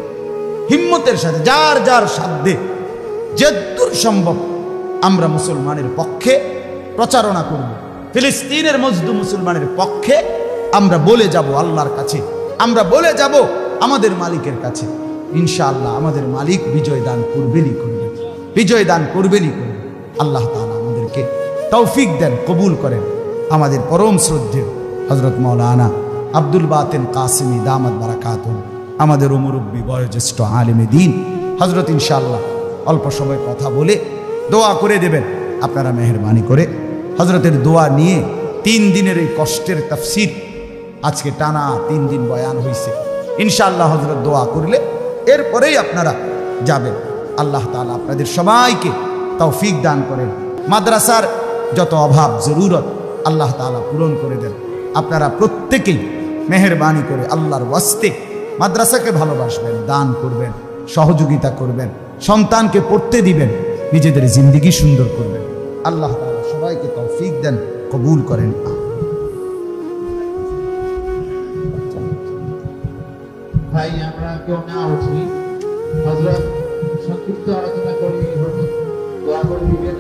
হিম্মতের সাথে, যার যার সাধ্যে যতদূর সম্ভব আমরা মুসলমানের পক্ষে প্রচারণা করব, ফিলিস্তিনের মজদুম মুসলমানের পক্ষে আমরা বলে যাব আল্লাহর কাছে, আমরা বলে যাব আমাদের মালিকের কাছে। ইনশাআল্লাহ আমাদের মালিক বিজয় দান করবেনই করবেন, বিজয় দান করবেনই করবেন। আল্লাহ তাআলা আমাদেরকে তৌফিক দেন, কবুল করেন। আমাদের পরম শ্রদ্ধেয় হযরত মাওলানা আব্দুল বাতেন কাসেমি দামাত বারাকাতুহু, আমাদের মুরব্বী বয়োজ্যেষ্ঠ আলেমে দ্বীন হযরত ইনশাআল্লাহ অল্প সময় কথা বলে দোয়া করে দেবেন। আপনারা মেহেরবানি করে হযরতের দোয়া নিয়ে 3 দিনের এই কষ্টের তাফসীর, আজকে টানা 3 দিন বয়ান হয়েছে, ইনশাআল্লাহ হযরত দোয়া করলে এরপরেই আপনারা যাবেন। আল্লাহ তাআলা আপনাদের সবাইকে তৌফিক দান করেন। মাদ্রাসার যত অভাব জরুরত আল্লাহ তাআলা পূরণ করে দেন। আপনারা প্রত্যেকেই মেহেরবানি করে আল্লাহর ওয়াস্তে মাদ্রাসাকে ভালোবাসবেন, দান করবেন, সহযোগিতা করবেন, সন্তানকে পড়তে দিবেন, নিজেদের জিন্দেগি সুন্দর করবেন। আল্লাহ তাআলা সবাইকে তৌফিক দেন, কবুল করেন। ভাই আমরা কেউ না উঠি, হযরত সংক্ষিপ্ত আলোচনা করে দোয়া করে দিবেন।